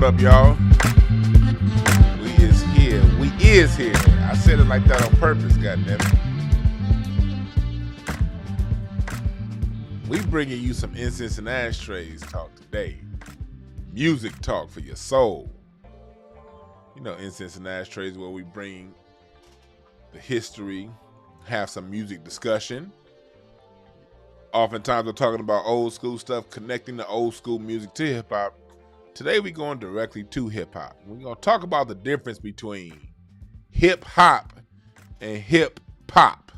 up, y'all? We is here. We is here. I said it like that on purpose, goddammit. We bringing you some incense and ashtrays talk today. Music talk for your soul. You know, incense and ashtrays where we bring the history, have some music discussion. Oftentimes we're talking about old school stuff, connecting the old school music to hip hop. Today we're going directly to hip hop. We're going to talk about the difference between hip hop and hip pop.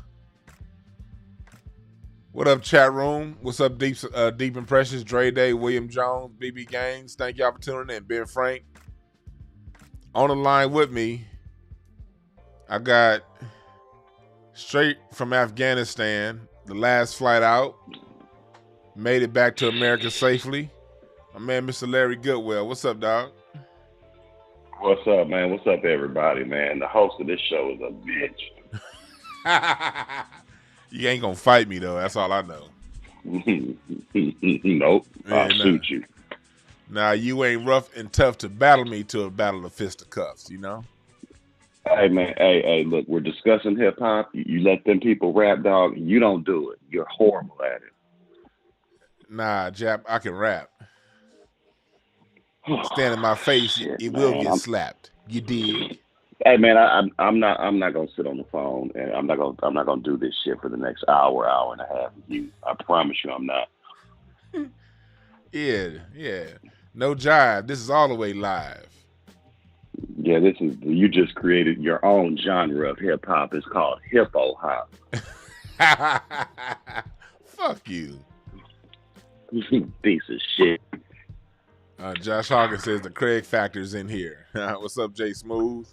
What up, chat room? What's up, Deep Impressions, Dre Day, William Jones, BB Gaines? Thank y'all for tuning in. Ben Frank. On the line with me, I got straight from Afghanistan, the last flight out, made it back to America safely. My man, Mr. Larry Goodwell. What's up, dog? What's up, man? What's up, everybody, man? The host of this show is a bitch. You ain't gonna fight me, though. That's all I know. Nope. I'll shoot you. Now, you ain't rough and tough to battle me to a battle of fisticuffs, you know? Hey, man. Hey, look, we're discussing hip-hop. You let them people rap, dog. You don't do it. You're horrible at it. Nah, Jap, I can rap. Stand in my face, Shit, it will man. get slapped. You dig? Hey, man, I'm not gonna sit on the phone, and I'm not gonna do this shit for the next hour and a half with you. I promise you, I'm not. Yeah. No jive. This is all the way live. Yeah, you just created your own genre of hip hop. It's called hippo hop. Fuck you. Piece of shit. Josh Hawkins says the Craig Factor's in here. What's up, Jay Smooth?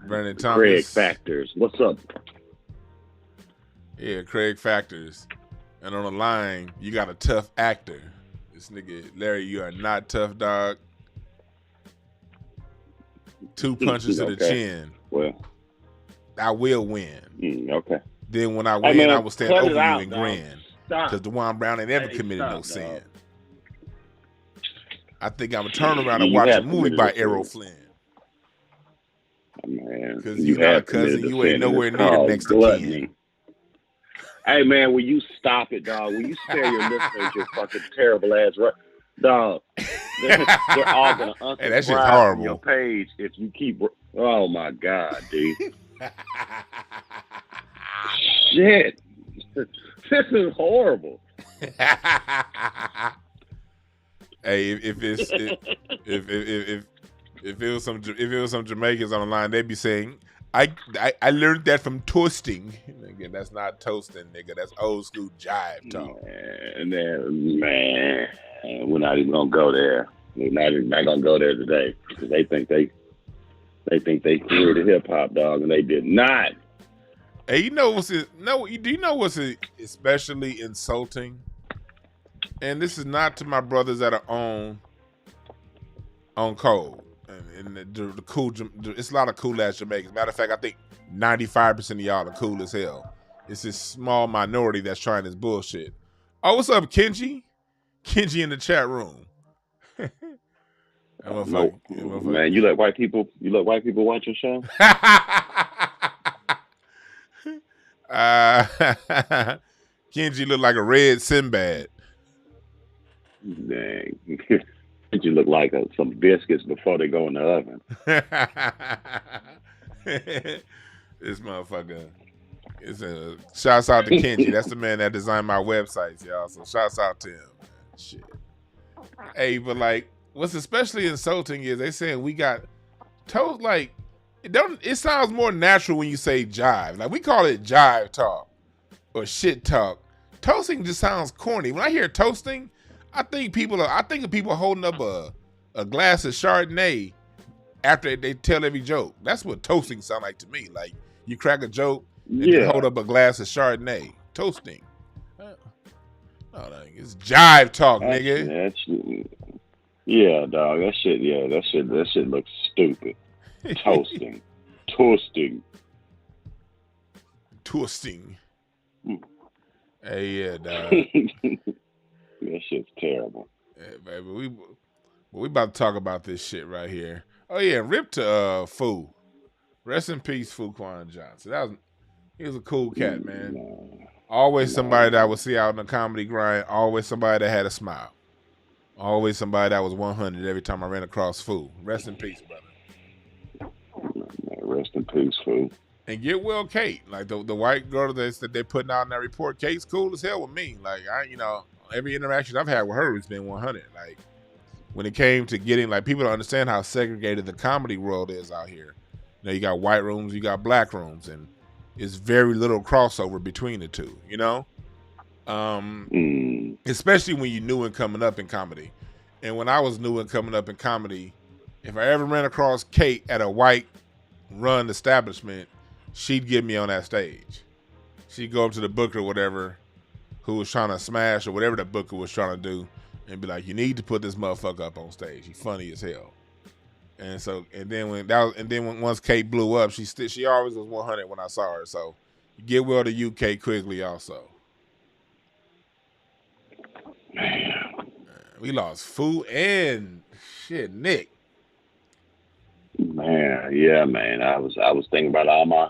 Brandon Thomas. Craig Factors. What's up? Yeah, Craig Factors. And on the line, you got a tough actor. This nigga, Larry, you are not tough, dog. 2 punches to the chin. Well, I will win. Okay. Then when I win, I will stand over you and grin. Stop. Because DwannBrown ain't ever committed no sin. I think I'm going to turn around and watch a movie by Errol Flynn. Man, because you got a cousin, you ain't nowhere near the next gluttony. to kin. Hey, man, will you stop it, dog? Will you spare your listeners your fucking terrible ass dog? They're all gonna unsubscribe hey, that shit's horrible. From your page if you keep. Oh my god, dude! Shit, this is horrible. Hey, if it was some Jamaicans on the line, they'd be saying, I learned that from toasting. Nigga, that's not toasting, nigga. That's old school jive talk. Man, we're not even gonna go there. We're not gonna go there today because they think they created hip hop, dog, and they did not. Hey, do you know what's especially insulting? And this is not to my brothers that are on code. And the cool, it's a lot of cool ass Jamaicans. Matter of fact, I think 95% of y'all are cool as hell. It's this small minority that's trying this bullshit. Oh, what's up, Kenji? Kenji in the chat room. No, man, you let white people watch your show? Kenji look like a red Sinbad. Dang. You look like some biscuits before they go in the oven. This motherfucker. Shouts out to Kenji. That's the man that designed my websites, y'all. So shouts out to him. Man. Shit. Hey, but like, what's especially insulting is they saying we got toast. Like, it sounds more natural when you say jive. Like, we call it jive talk or shit talk. Toasting just sounds corny. When I hear toasting, I think of people holding up a glass of Chardonnay after they tell every joke. That's what toasting sound like to me. Like, you crack a joke and you hold up a glass of Chardonnay. Toasting. It's jive talk, nigga. Yeah, dog. That shit looks stupid. Toasting. Hey, yeah, dog. That shit's terrible. Yeah, baby. But we about to talk about this shit right here. Oh yeah, rip to Fu. Rest in peace, Fuquan Johnson. He was a cool cat, man. Always somebody that I would see out in the comedy grind. Always somebody that had a smile. Always somebody that was 100 every time I ran across Fu. Rest in peace, brother. Rest in peace, Fu. And get well, Kate. Like the white girl that they're putting out in that report, Kate's cool as hell with me. Like every interaction I've had with her has been 100. Like when it came to getting, like, people don't understand how segregated the comedy world is out here. You know, you got white rooms, you got black rooms, and it's very little crossover between the two. You know, especially when you're new and coming up in comedy. And when I was new and coming up in comedy, if I ever ran across Kate at a white run establishment, she'd get me on that stage. She'd go up to the booker or whatever who was trying to smash or whatever the booker was trying to do and be like, you need to put this motherfucker up on stage. He's funny as hell. And so, once Kate blew up, she always was 100 when I saw her. So get well to you, Kate, quickly also. Man. We lost Fu and shit, Nick. Man, yeah, man. I was thinking about all my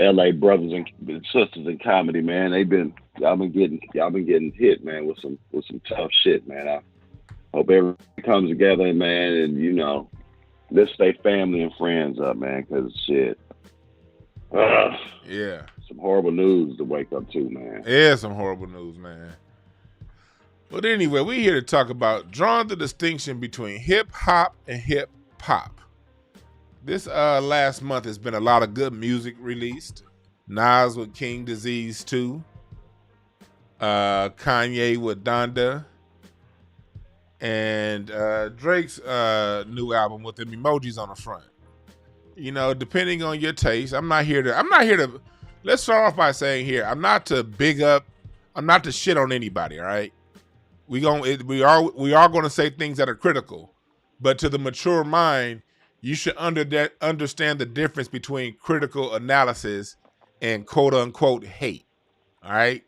LA brothers and sisters in comedy, man. Y'all been getting hit, man, with some tough shit, man. I hope everyone comes together, man, and let's stay family and friends up, man, because shit. Yeah. Some horrible news to wake up to, man. Yeah, some horrible news, man. But anyway, we're here to talk about drawing the distinction between hip hop and hip hop. This last month has been a lot of good music released. Nas with King Disease 2. Kanye with Donda. And Drake's new album with them emojis on the front. You know, depending on your taste, I'm not here to, let's start off by saying here, I'm not to shit on anybody, all right? We are going to say things that are critical, but to the mature mind, you should understand the difference between critical analysis and quote unquote hate. All right.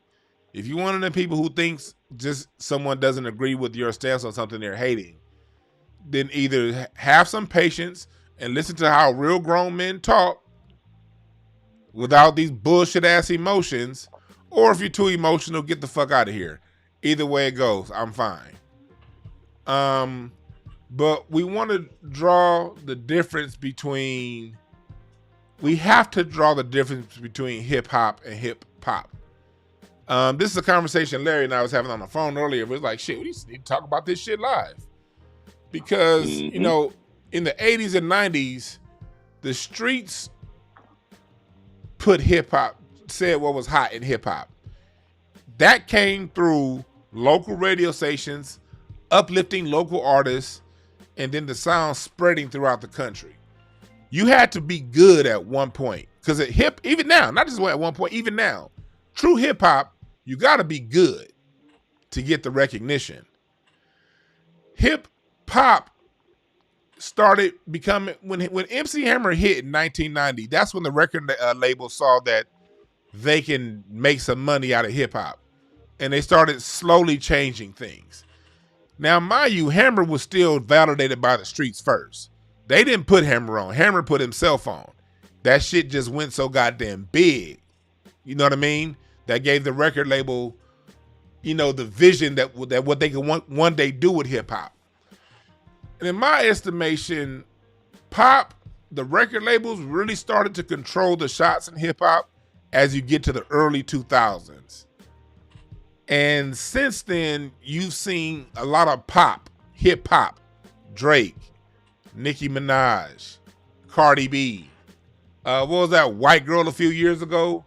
If you're one of the people who thinks just someone doesn't agree with your stance on something they're hating, then either have some patience and listen to how real grown men talk without these bullshit ass emotions, or if you're too emotional, get the fuck out of here. Either way it goes, I'm fine. But we want to draw the difference between, we have to draw the difference between hip hop and hip hop. This is a conversation Larry and I was having on the phone earlier. It was like, shit, we need to talk about this shit live. Because, in the 80s and 90s, the streets put hip hop, said what was hot in hip hop. That came through local radio stations, uplifting local artists, and then the sound spreading throughout the country. You had to be good at one point. Because even now, not just at one point, even now, true hip hop, you got to be good to get the recognition. Hip hop started becoming, when MC Hammer hit in 1990, that's when the record label saw that they can make some money out of hip hop. And they started slowly changing things. Now, mind you, Hammer was still validated by the streets first. They didn't put Hammer on. Hammer put himself on. That shit just went so goddamn big. You know what I mean? That gave the record label, the vision that what they could one day do with hip hop. And in my estimation, pop, the record labels really started to control the shots in hip hop as you get to the early 2000s. And since then, you've seen a lot of pop, hip hop, Drake, Nicki Minaj, Cardi B. What was that white girl a few years ago?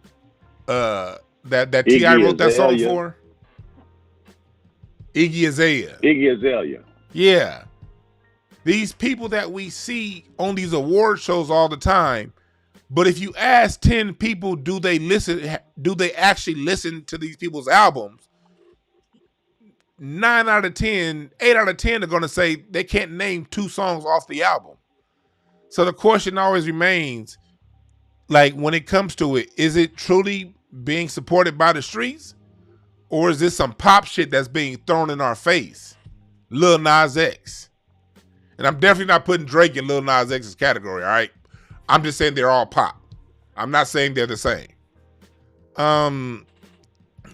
That T.I. wrote that song for? Iggy Azalea. Iggy Azalea. Yeah. These people that we see on these award shows all the time, but if you ask 10 people, do they actually listen to these people's albums? 8 out of 10 are going to say they can't name 2 songs off the album. So the question always remains, like, when it comes to it, is it truly being supported by the streets? Or is this some pop shit that's being thrown in our face? Lil Nas X. And I'm definitely not putting Drake in Lil Nas X's category, all right? I'm just saying they're all pop. I'm not saying they're the same.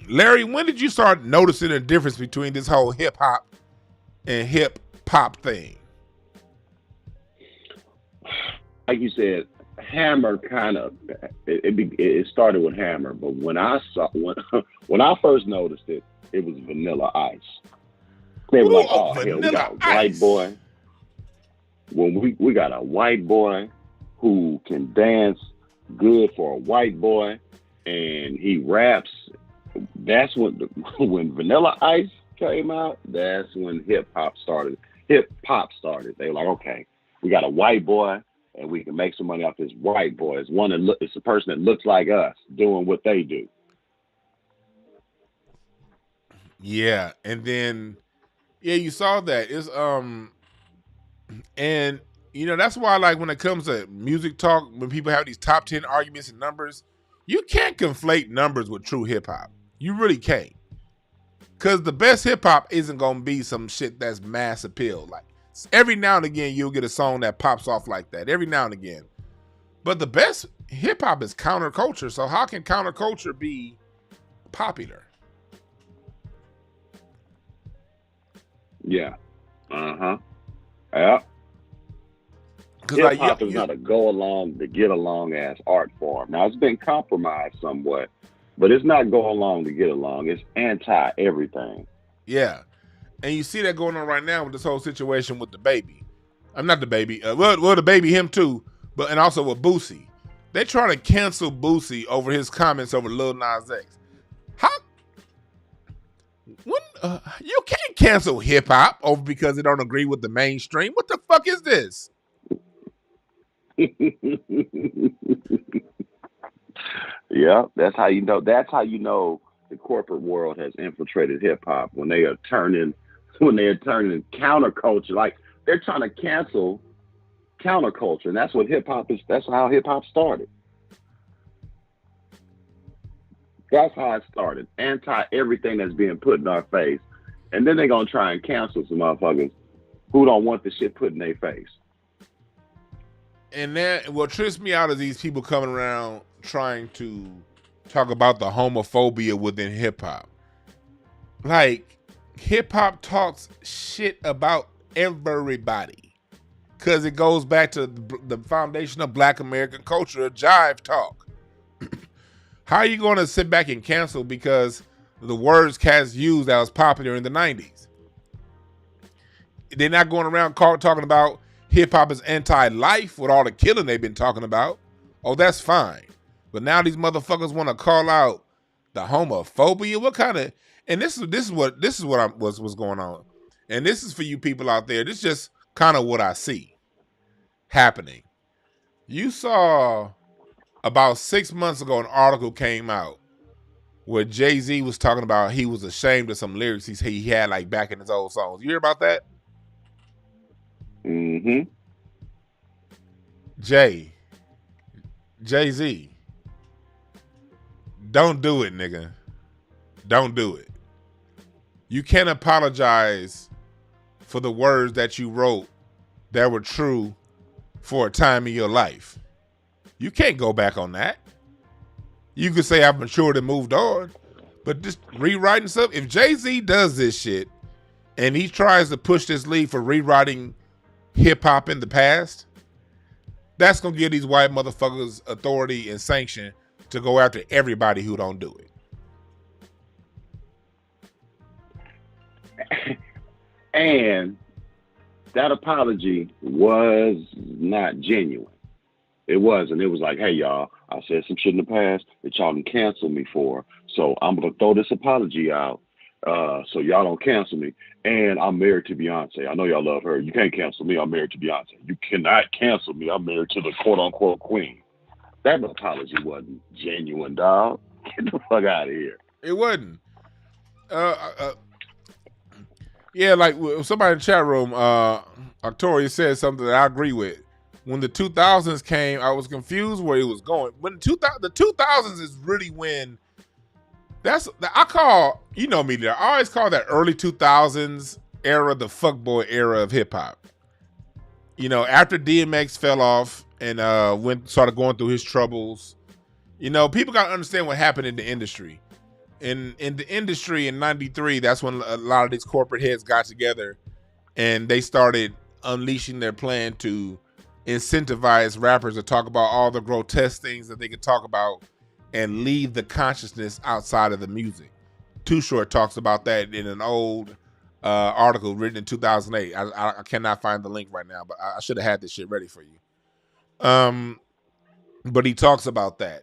Larry, when did you start noticing a difference between this whole hip hop and hip pop thing? Like you said, Hammer kind of it started with Hammer, but when I first noticed it, it was Vanilla Ice. They were like, "Oh hell, we got a white boy. When we got a white boy who can dance good for a white boy, and he raps." That's when Vanilla Ice came out. That's when hip hop started. They were like, "Okay, we got a white boy, and we can make some money off this white boy. It's a person that looks like us doing what they do." Yeah, and then you saw that. It's and that's why, like, when it comes to music talk, when people have these top 10 arguments and numbers, you can't conflate numbers with true hip hop. You really can't. Cause the best hip hop isn't gonna be some shit that's mass appeal. Like, every now and again you'll get a song that pops off like that. Every now and again. But the best hip hop is counterculture. So how can counterculture be popular? Yeah. Uh-huh. Yeah. Hip hop is not a get along ass art form. Now, it's been compromised somewhat, but it's not go along to get along. It's anti everything. Yeah. And you see that going on right now with this whole situation with the baby. I'm not the baby. Well, the baby, him too, and also with Boosie. They try to cancel Boosie over his comments over Lil Nas X. How? You can't cancel hip hop over because it don't agree with the mainstream. What the fuck is this? Yeah, that's how you know. That's how you know the corporate world has infiltrated hip hop when they are turning counterculture. Like, they're trying to cancel counterculture, and that's what hip hop is. That's how hip hop started. That's how it started. Anti everything that's being put in our face, and then they're gonna try and cancel some motherfuckers who don't want the shit put in their face. And then what trips me out is these people coming around trying to talk about the homophobia within hip hop. Like, hip hop talks shit about everybody because it goes back to the foundation of Black American culture, jive talk. How are you going to sit back and cancel because the words cats used that was popular in the 90s? They're not going around talking about hip hop is anti-life with all the killing they've been talking about. Oh, that's fine. But now these motherfuckers want to call out the homophobia. What kind of? And this is what was going on. And this is for you people out there. This is just kind of what I see happening. You saw about 6 months ago an article came out where Jay-Z was talking about he was ashamed of some lyrics he had like back in his old songs. You hear about that? Mm-hmm. Jay-Z. Don't do it, nigga. Don't do it. You can't apologize for the words that you wrote that were true for a time in your life. You can't go back on that. You could say I've matured and moved on, but just rewriting stuff. If Jay-Z does this shit and he tries to push this lead for rewriting hip hop in the past, that's gonna give these white motherfuckers authority and sanction to go after everybody who don't do it. And that apology was not genuine. It wasn't. It was like, hey, y'all, I said some shit in the past that y'all can cancel me for. So I'm going to throw this apology out so y'all don't cancel me. And I'm married to Beyonce. I know y'all love her. You can't cancel me. I'm married to Beyonce. You cannot cancel me. I'm married to the quote-unquote queen. That apology wasn't genuine, dog. Get the fuck out of here. It wasn't. Yeah, like somebody in the chat room, Octoria said something that I agree with. When the 2000s came, I was confused where it was going. When the 2000s is really when I call, you know me, I always call that early 2000s era the fuckboy era of hip hop. You know, after DMX fell off and started going through his troubles, you know, people got to understand what happened in the industry. In the industry in '93, that's when a lot of these corporate heads got together and they started unleashing their plan to incentivize rappers to talk about all the grotesque things that they could talk about and leave the consciousness outside of the music. Too Short talks about that in an old article written in 2008. I cannot find the link right now, but I should have had this shit ready for you. But he talks about that.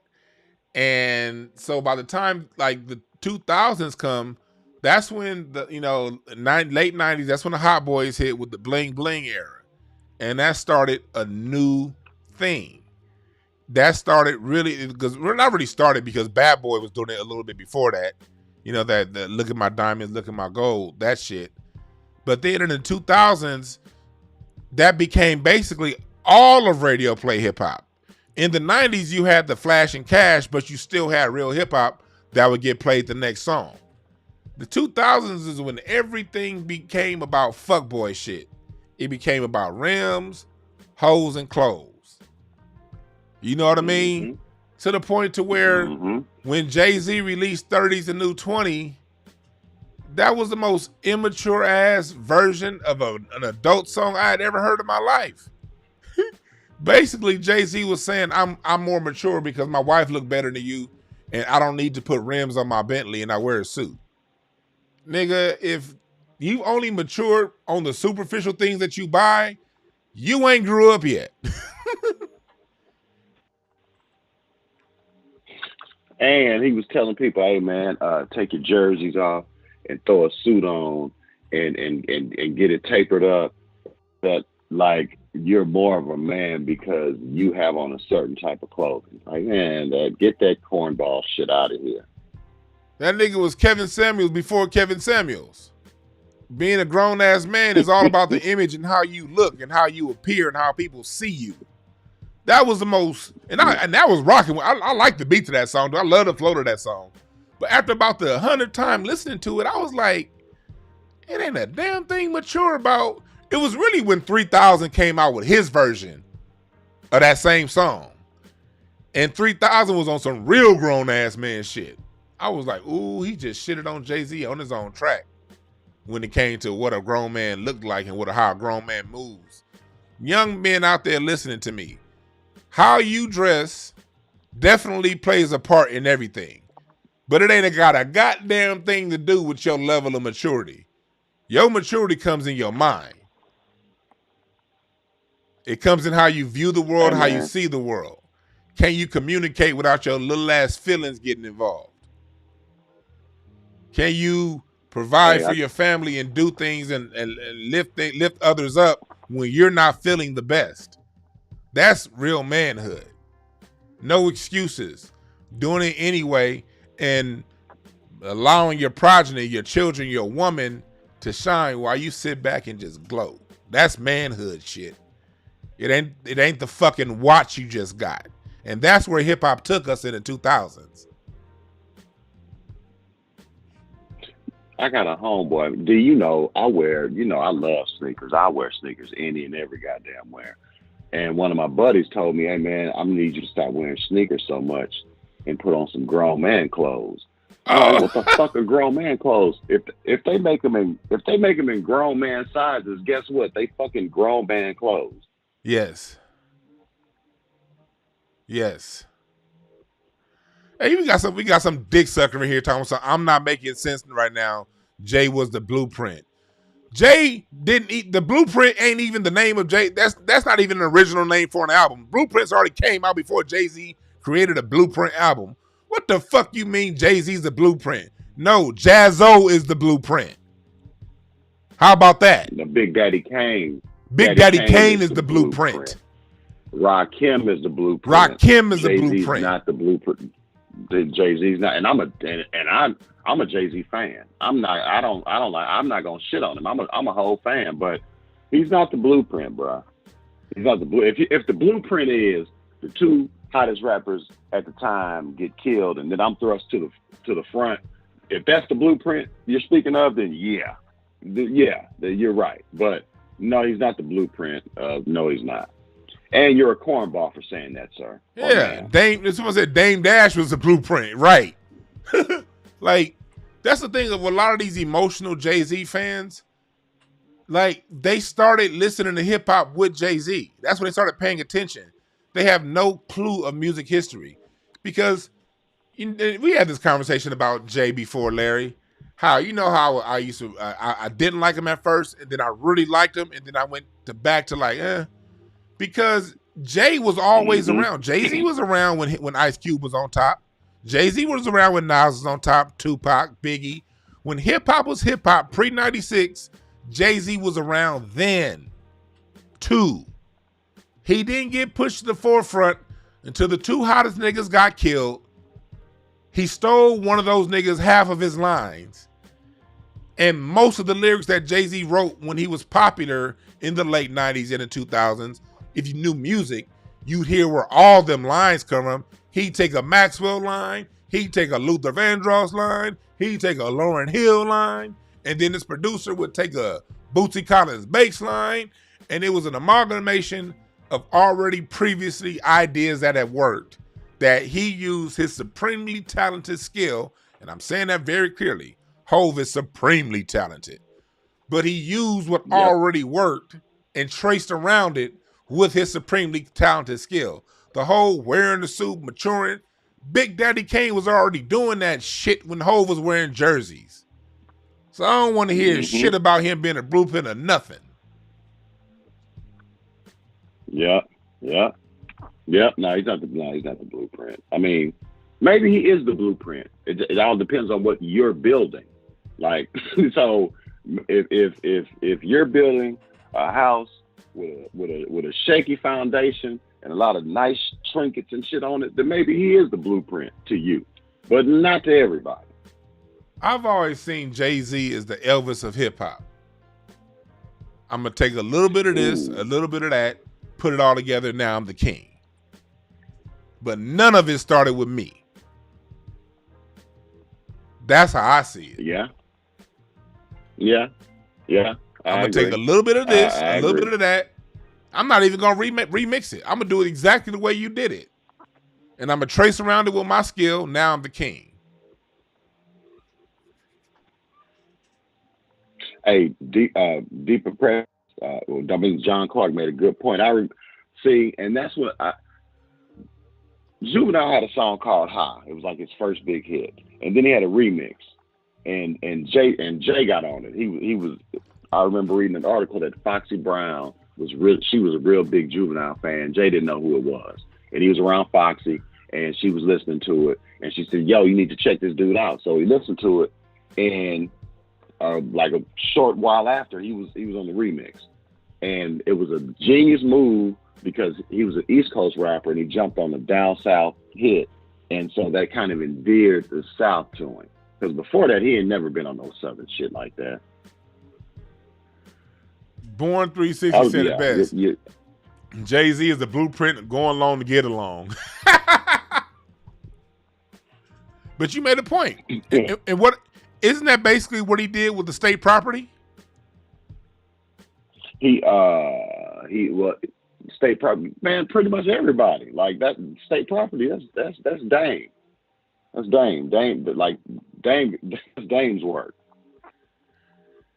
And so by the time like the 2000s come, that's when the, you know, late 90s, that's when the Hot Boys hit with the bling bling era. And that started a new thing. That started really, because we're not really started because Bad Boy was doing it a little bit before that. You know, that look at my diamonds, look at my gold, that shit. But then in the 2000s, that became basically all of radio play hip hop. In the 90s, you had the flash and cash, but you still had real hip hop that would get played the next song. The 2000s is when everything became about fuckboy shit. It became about rims, hoes, and clothes. You know what I mean? Mm-hmm. To the point to where when Jay-Z released 30's the New 20, that was the most immature ass version of an adult song I had ever heard in my life. Basically, Jay-Z was saying, I'm more mature because my wife looked better than you and I don't need to put rims on my Bentley and I wear a suit. Nigga, if you only mature on the superficial things that you buy, you ain't grew up yet. And he was telling people, hey man, take your jerseys off and throw a suit on and get it tapered up. That like you're more of a man because you have on a certain type of clothing. Like, man, get that cornball shit out of here. That nigga was Kevin Samuels before Kevin Samuels. Being a grown ass man is all about the image and how you look and how you appear and how people see you. That was the most, and that was rocking. I like the beat to that song. I love the flow to that song. But after about the 100th time listening to it, I was like, it ain't a damn thing mature about. It was really when 3000 came out with his version of that same song. And 3000 was on some real grown ass man shit. I was like, ooh, he just shitted on Jay-Z on his own track when it came to what a grown man looked like and how a grown man moves. Young men out there listening to me, how you dress definitely plays a part in everything. But it ain't got a goddamn thing to do with your level of maturity. Your maturity comes in your mind. It comes in how you view the world, how you see the world. Can you communicate without your little ass feelings getting involved? Can you provide for your family and do things and lift others up when you're not feeling the best? That's real manhood. No excuses. Doing it anyway and allowing your progeny, your children, your woman to shine while you sit back and just glow. That's manhood shit. It ain't the fucking watch you just got. And that's where hip hop took us in the 2000s. I got a homeboy. Do you know, I love sneakers. I wear sneakers any and every goddamn wear. And one of my buddies told me, hey man, I'm gonna need you to stop wearing sneakers so much and put on some grown man clothes. Like, what the fuck are grown man clothes? If they make them in grown man sizes, guess what? They fucking grown man clothes. Yes. Yes. Hey, we got some dick sucker in here talking about I'm not making sense right now. Jay was the blueprint. Jay didn't eat the blueprint. Ain't even the name of Jay. That's not even an original name for an album. Blueprints already came out before Jay-Z created a blueprint album. What the fuck you mean Jay-Z's the blueprint? No, Jazzo is the blueprint. How about that? The Big Daddy Kane. Big Daddy Kane is the blueprint. Rakim is the blueprint. Rakim is the Jay-Z's blueprint. Not the blueprint. Jay-Z's not, and I'm a Jay-Z fan. I'm not gonna shit on him. I'm a whole fan, but he's not the blueprint, bro. He's not the blue. If the blueprint is the two hottest rappers at the time get killed, and then I'm thrust to the front. If that's the blueprint you're speaking of, then yeah, you're right. But No, he's not the blueprint. No, he's not. And you're a cornball for saying that, sir. Yeah, Dame. Someone said Dame Dash was the blueprint, right? Like, that's the thing of a lot of these emotional Jay-Z fans. Like, they started listening to hip hop with Jay-Z. That's when they started paying attention. They have no clue of music history because we had this conversation about Jay before, Larry. How I used to I didn't like him at first, and then I really liked him, and then I went back to like because Jay was always around. Jay-Z was around when Ice Cube was on top. Jay-Z was around when Nas was on top. Tupac, Biggie. When hip hop was hip hop pre '96, Jay-Z was around then too. He didn't get pushed to the forefront until the two hottest niggas got killed. He stole one of those niggas half of his lines. And most of the lyrics that Jay-Z wrote when he was popular in the late 90s and the 2000s, if you knew music, you'd hear where all them lines come from. He'd take a Maxwell line, he'd take a Luther Vandross line, he'd take a Lauryn Hill line, and then this producer would take a Bootsy Collins bass line, and it was an amalgamation of already previously ideas that had worked, that he used his supremely talented skill, and I'm saying that very clearly. Hove is supremely talented, but he used what already worked and traced around it with his supremely talented skill. The whole wearing the suit, maturing, Big Daddy Kane was already doing that shit when Hove was wearing jerseys. So I don't want to hear shit about him being a blueprint or nothing. Yeah. No, he's not the blueprint. I mean, maybe he is the blueprint. It all depends on what you're building. Like, so if you're building a house with a shaky foundation and a lot of nice trinkets and shit on it, then maybe he is the blueprint to you, but not to everybody. I've always seen Jay-Z as the Elvis of hip hop. I'm gonna take a little bit of this, a little bit of that, put it all together. Now I'm the king. But none of it started with me. That's how I see it. Yeah. I'm gonna take a little bit of this, a little bit of that. I'm not even gonna remix it. I'm gonna do it exactly the way you did it, and I'm gonna trace around it with my skill. Now I'm the king. Hey, Deep Impressed. John Clark made a good point. See, and that's what Juvenile had a song called "High." It was like his first big hit, and then he had a remix, and Jay got on it. He was. I remember reading an article that Foxy Brown was real. She was a real big Juvenile fan. Jay didn't know who it was, and he was around Foxy, and she was listening to it, and she said, "Yo, you need to check this dude out." So he listened to it, and like a short while after, he was on the remix, and it was a genius move because he was an East Coast rapper and he jumped on the down South hit, and so that kind of endeared the South to him. Because before that, he had never been on no Southern shit like that. Born 360 said it best. Jay-Z is the blueprint of going along to get along. But you made a point. And what isn't that basically what he did with the state property? State property, man, pretty much everybody. Like that state property, that's Dame. That's Dame. That's Dame's work.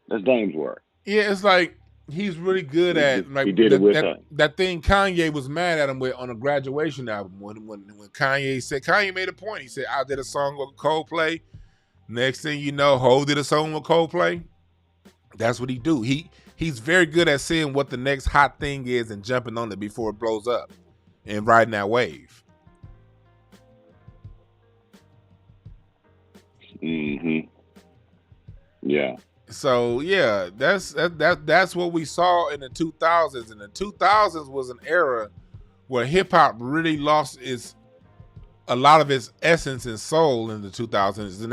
That's Dame's work. Yeah, it's like he's really good at like he did it with that thing Kanye was mad at him with on a Graduation album. When Kanye made a point, he said, I did a song with Coldplay. Next thing you know, Ho did a song with Coldplay. That's what he do. He's very good at seeing what the next hot thing is and jumping on it before it blows up and riding that wave. Yeah. So yeah, that's what we saw in the 2000s. And the 2000s was an era where hip hop really lost a lot of its essence and soul in the 2000s, and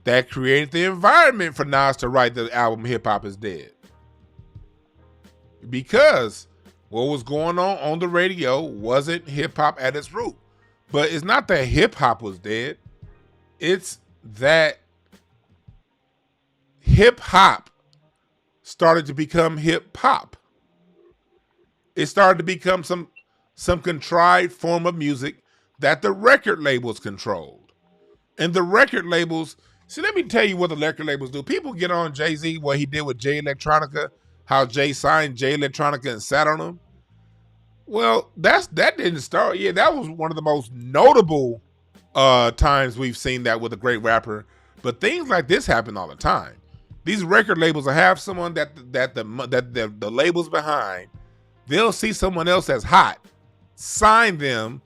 that created the environment for Nas to write the album Hip Hop Is Dead. Because what was going on the radio wasn't hip hop at its root. But it's not that hip hop was dead. It's that hip hop started to become hip hop. It started to become some contrived form of music that the record labels controlled. And the record labels, see, let me tell you what the record labels do. People get on Jay-Z, what he did with Jay Electronica, how Jay signed Jay Electronica and sat on him. Well, that didn't start. Yeah, that was one of the most notable times we've seen that with a great rapper. But things like this happen all the time. These record labels will have someone that the label's behind. They'll see someone else that's hot, sign them,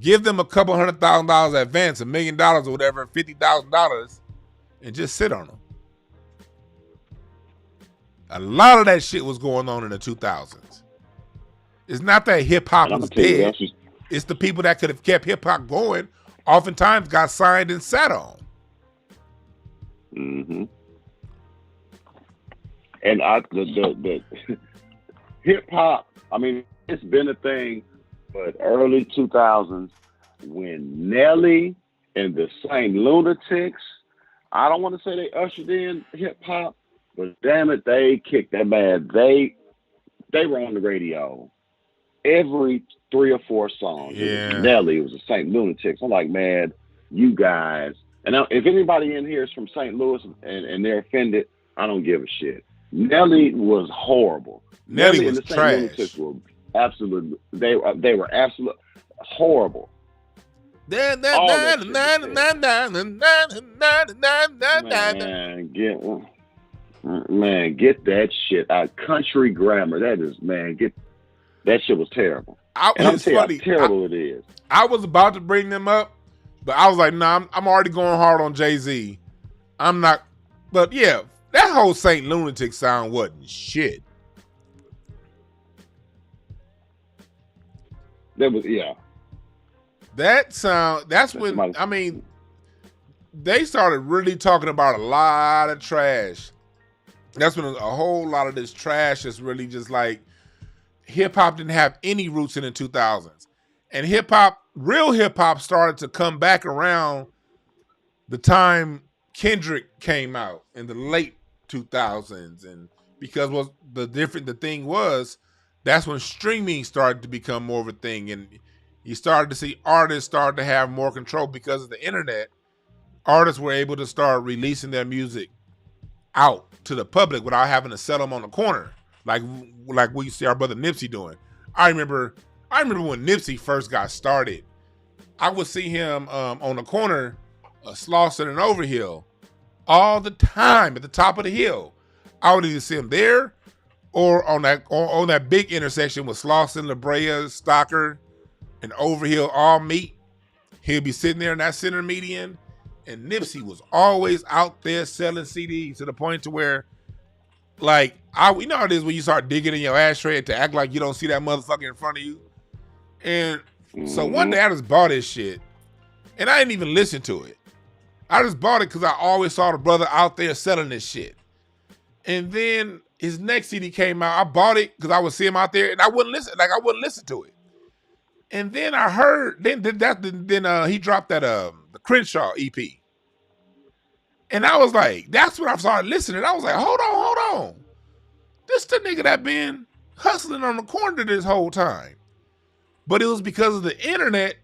give them a couple $100,000 advance, $1 million or whatever, $50,000, and just sit on them. A lot of that shit was going on in the 2000s. It's not that hip hop was dead. It's the people that could have kept hip hop going, oftentimes got signed and sat on. Mm-hmm. And the hip hop, I mean, it's been a thing, but early 2000s when Nelly and the St. Lunatics, I don't want to say they ushered in hip hop, but damn it, they kicked that bad. They were on the radio every 3 or 4 songs. Yeah. It was Nelly, it was the St. Lunatics. I'm like, man, you guys. And if anybody in here is from St. Louis and they're offended, I don't give a shit. Nelly was horrible. Nelly was and the trash. St. Lunatics were absolutely, they were absolutely horrible. Man, get that shit out. Country grammar. That is, man, that shit was terrible. It's funny. How terrible it is. I was about to bring them up, but I was like, nah, I'm already going hard on Jay-Z. I'm not, but yeah, that whole St. Lunatic sound wasn't shit. That was, yeah. That sound, that's when, I mean, they started really talking about a lot of trash. That's when a whole lot of this trash is really just like, hip-hop didn't have any roots in the 2000s. And hip-hop, real hip-hop started to come back around the time Kendrick came out in the late 2000s. And because the thing was, that's when streaming started to become more of a thing. And you started to see artists start to have more control because of the internet. Artists were able to start releasing their music out to the public without having to sell them on the corner. Like we see our brother Nipsey doing. I remember when Nipsey first got started, I would see him on the corner of Slauson and Overhill all the time at the top of the hill. I would either see him there or on that big intersection with Slauson, La Brea, Stocker, and Overhill all meet. He'll be sitting there in that center median, and Nipsey was always out there selling CDs to the point to where, like, you know how it is when you start digging in your ashtray to act like you don't see that motherfucker in front of you. And so one day I just bought this shit, and I didn't even listen to it. I just bought it because I always saw the brother out there selling this shit. And then his next CD came out. I bought it because I would see him out there, and I wouldn't listen. Like, I wouldn't listen to it. And then I heard, then he dropped that the Crenshaw EP. And I was like, that's when I started listening. I was like, hold on. This the nigga that been hustling on the corner this whole time. But it was because of the internet,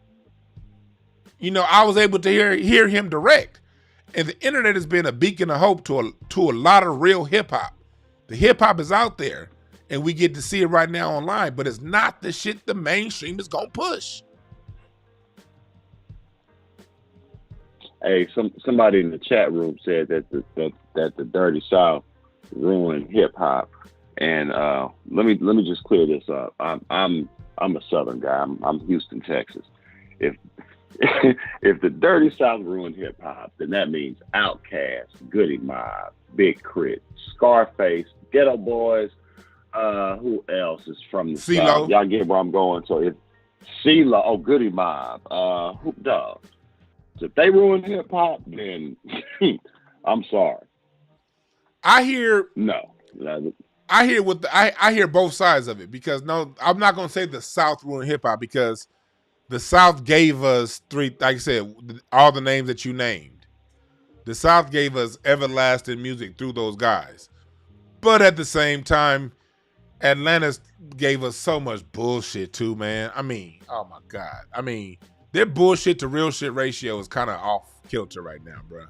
you know, I was able to hear him direct. And the internet has been a beacon of hope to a lot of real hip hop. The hip hop is out there, and we get to see it right now online, but it's not the shit the mainstream is gonna push. Hey, somebody in the chat room said that the Dirty South ruined hip hop, and let me just clear this up. I'm a Southern guy. I'm Houston, Texas. If the Dirty South ruined hip hop, then that means Outkast, Goody Mob, Big Crit, Scarface, Ghetto Boys. Who else is from the South? Y'all get where I'm going. So if CeeLo, Goody Mob, dog. So if they ruin hip hop, then I'm sorry. I hear I hear both sides of it, because no, I'm not gonna say the South ruined hip hop, because the South gave us three, like I said, all the names that you named. The South gave us everlasting music through those guys. But at the same time, Atlanta gave us so much bullshit too, man. I mean, oh my God. I mean, their bullshit to real shit ratio is kind of off kilter right now, bro.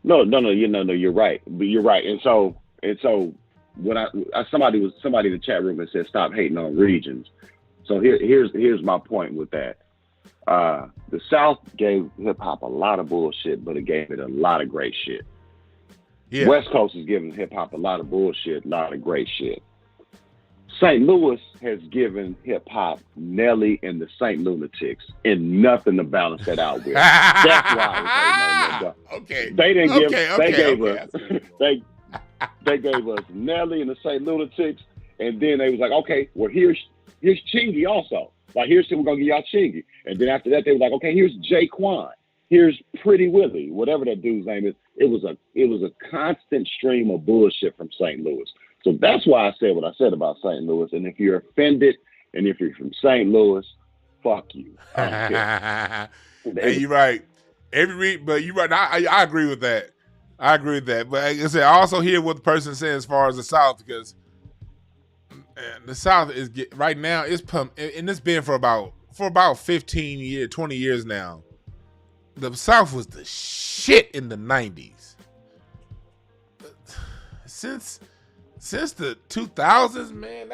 No, you're right. But you're right. And so when somebody in the chat room that said stop hating on regions. So here's my point with that. The South gave hip hop a lot of bullshit, but it gave it a lot of great shit. Yeah. West Coast is giving hip hop a lot of bullshit, a lot of great shit. St. Louis has given hip hop Nelly and the St. Lunatics and nothing to balance that out with. That's why I was hating on them. Okay. They didn't give. They gave us. They gave us Nelly and the St. Lunatics, and then they was like, okay, well here's Chingy also. Like we're gonna give y'all Chingy, and then after that they were like, okay, here's Jaquan, here's Pretty Willie, whatever that dude's name is. It was a constant stream of bullshit from St. Louis. So that's why I said what I said about St. Louis. And if you're offended, and if you're from St. Louis, fuck you. And you're right. But you're right. I agree with that. I agree with that. But like I said, I also hear what the person says as far as the South, because the South is right now it's pumped, and it's been for about 15 years, 20 years now. The South was the shit in the 90s. Since the 2000s, man,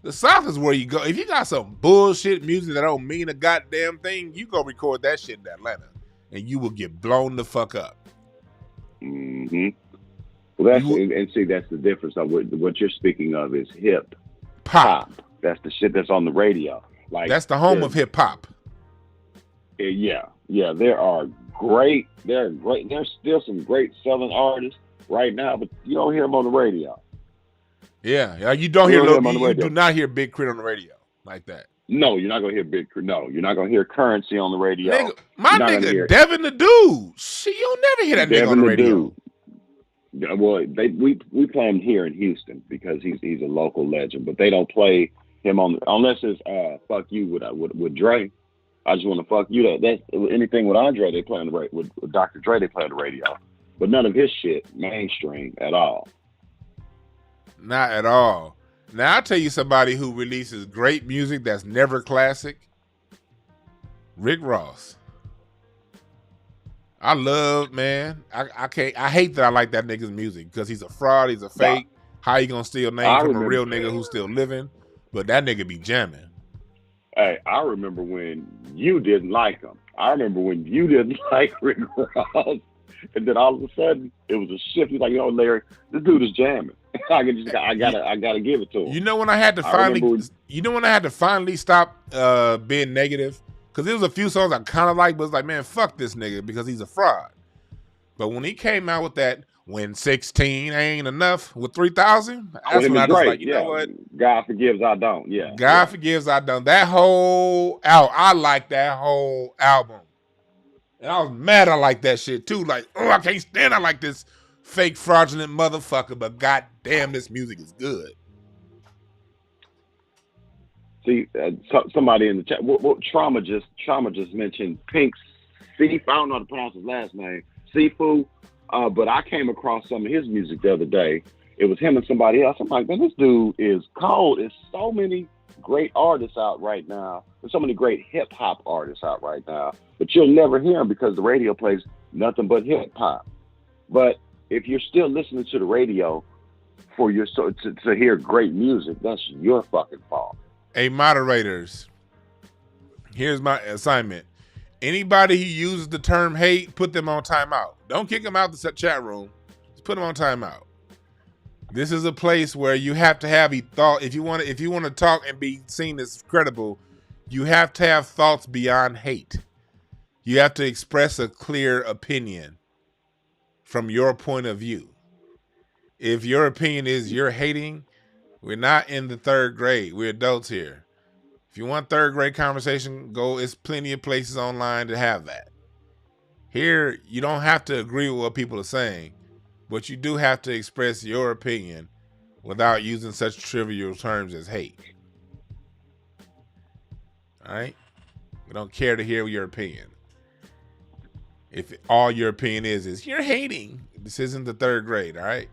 the South is where you go. If you got some bullshit music that don't mean a goddamn thing, you go record that shit in Atlanta, and you will get blown the fuck up. Mm-hmm. Well, that's the difference. What you're speaking of is hip hop. That's the shit that's on the radio. Like that's the home of hip hop. Yeah. There are great. There's still some great selling artists right now, but you don't hear them on the radio. Yeah, you don't hear them on the radio. You do not hear Big Crit on the radio like that. No, you're not gonna hear Big Crit. No, you're not gonna hear Currency on the radio. Nigga, my nigga Devin the Dude. Shit, you'll never hear that nigga on the radio. Dude. Well, we play him here in Houston because he's a local legend, but they don't play him unless it's "Fuck You" with Dre. I just want to fuck you. That's anything with Andre they play on the radio. With Dr. Dre they play on the radio, but none of his shit mainstream at all. Not at all. Now I'll tell you somebody who releases great music that's never classic. Rick Ross. I love, man. I hate that I like that nigga's music because he's a fraud, he's a fake. How you gonna steal names from a real nigga who's still living? But that nigga be jamming. Hey, I remember when you didn't like him. I remember when you didn't like Rick Ross. And then all of a sudden, it was a shift. He's like, yo, Larry, this dude is jamming. I gotta give it to him. You know when I had to finally stop being negative? Because there was a few songs I kind of liked, but it's like, man, fuck this nigga because he's a fraud. But when he came out with that, when 16 ain't enough with 3,000, that's when I was like, you know what? God forgives, I don't. Yeah. God forgives, I don't. That whole album, I like that whole album. And I was mad I like that shit too. Like, oh, I can't stand I like this fake fraudulent motherfucker, but goddamn, this music is good. See, somebody in the chat, Trauma just mentioned Pink Seafood. I don't know how to pronounce his last name, Seafood. But I came across some of his music the other day. It was him and somebody else. I'm like, man, this dude is cold. There's so many great artists out right now. There's so many great hip hop artists out right now, but you'll never hear them because the radio plays nothing but hip hop. But if you're still listening to the radio for to hear great music, that's your fucking fault. Hey, moderators, here's my assignment. Anybody who uses the term hate, put them on timeout. Don't kick them out the chat room. Just put them on timeout. This is a place where you have to have a thought. If you want to talk and be seen as credible, you have to have thoughts beyond hate. You have to express a clear opinion from your point of view. If your opinion is you're hating, we're not in the third grade. We're adults here. If you want third grade conversation, go. It's plenty of places online to have that. Here, you don't have to agree with what people are saying, but you do have to express your opinion without using such trivial terms as hate. All right? We don't care to hear your opinion. If all your opinion is you're hating, this isn't the third grade, all right?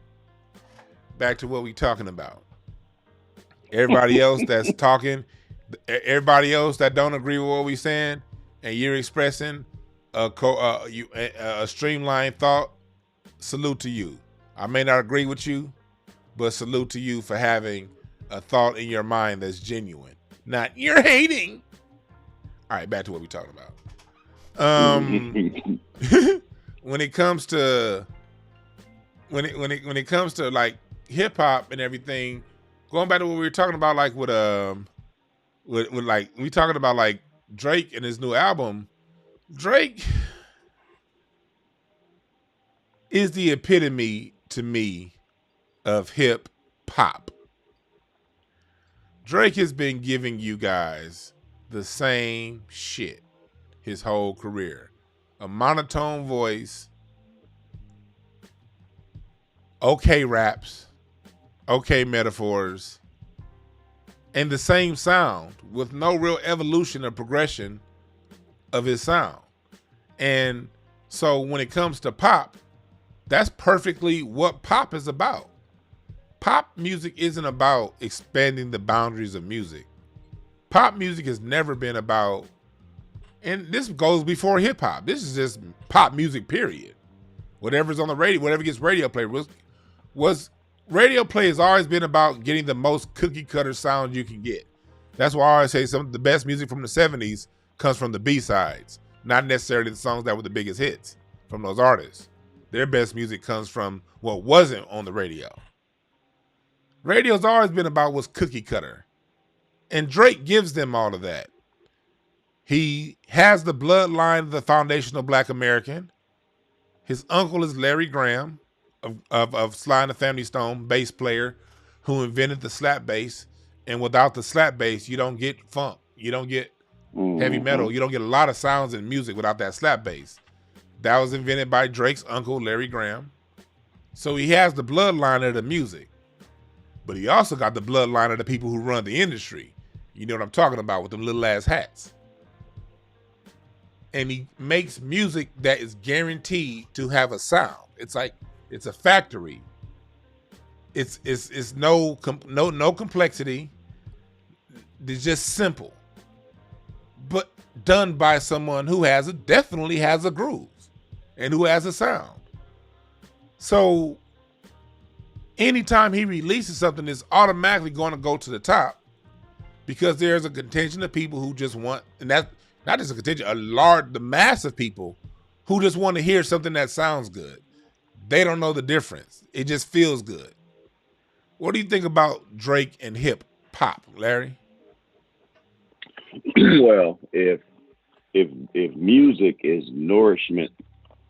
back to what we talking about. Everybody else that's talking, everybody else that don't agree with what we saying, and you're expressing a streamlined thought, salute to you. I may not agree with you, but salute to you for having a thought in your mind that's genuine. Not you're hating. All right, back to what we're talking about. When it comes to when it comes to like hip hop and everything, going back to what we were talking about, like with like we talking about like Drake and his new album. Drake is the epitome to me of hip hop. Drake has been giving you guys the same shit his whole career. A monotone voice, okay raps, okay metaphors, and the same sound with no real evolution or progression of his sound. And so when it comes to pop, that's perfectly what pop is about. Pop music isn't about expanding the boundaries of music. Pop music has never been about, and this goes before hip hop. This is just pop music, period. Whatever's on the radio, whatever gets radio play was radio play has always been about getting the most cookie cutter sound you can get. That's why I always say some of the best music from the 70s comes from the B-sides, not necessarily the songs that were the biggest hits from those artists. Their best music comes from what wasn't on the radio. Radio's always been about what's cookie cutter. And Drake gives them all of that. He has the bloodline of the foundational Black American. His uncle is Larry Graham of Sly and the Family Stone, bass player who invented the slap bass. And without the slap bass, you don't get funk. You don't get heavy metal. You don't get a lot of sounds in music without that slap bass. That was invented by Drake's uncle, Larry Graham. So he has the bloodline of the music. But he also got the bloodline of the people who run the industry. You know what I'm talking about with them little ass hats. And he makes music that is guaranteed to have a sound. It's like, it's a factory. It's no complexity. It's just simple. But done by someone who definitely has a groove and who has a sound. So anytime he releases something, it's automatically going to go to the top because there's a contingent of people who just want, and that's not just a contingent, the mass of people who just want to hear something that sounds good. They don't know the difference. It just feels good. What do you think about Drake and hip hop, Larry? Well, if music is nourishment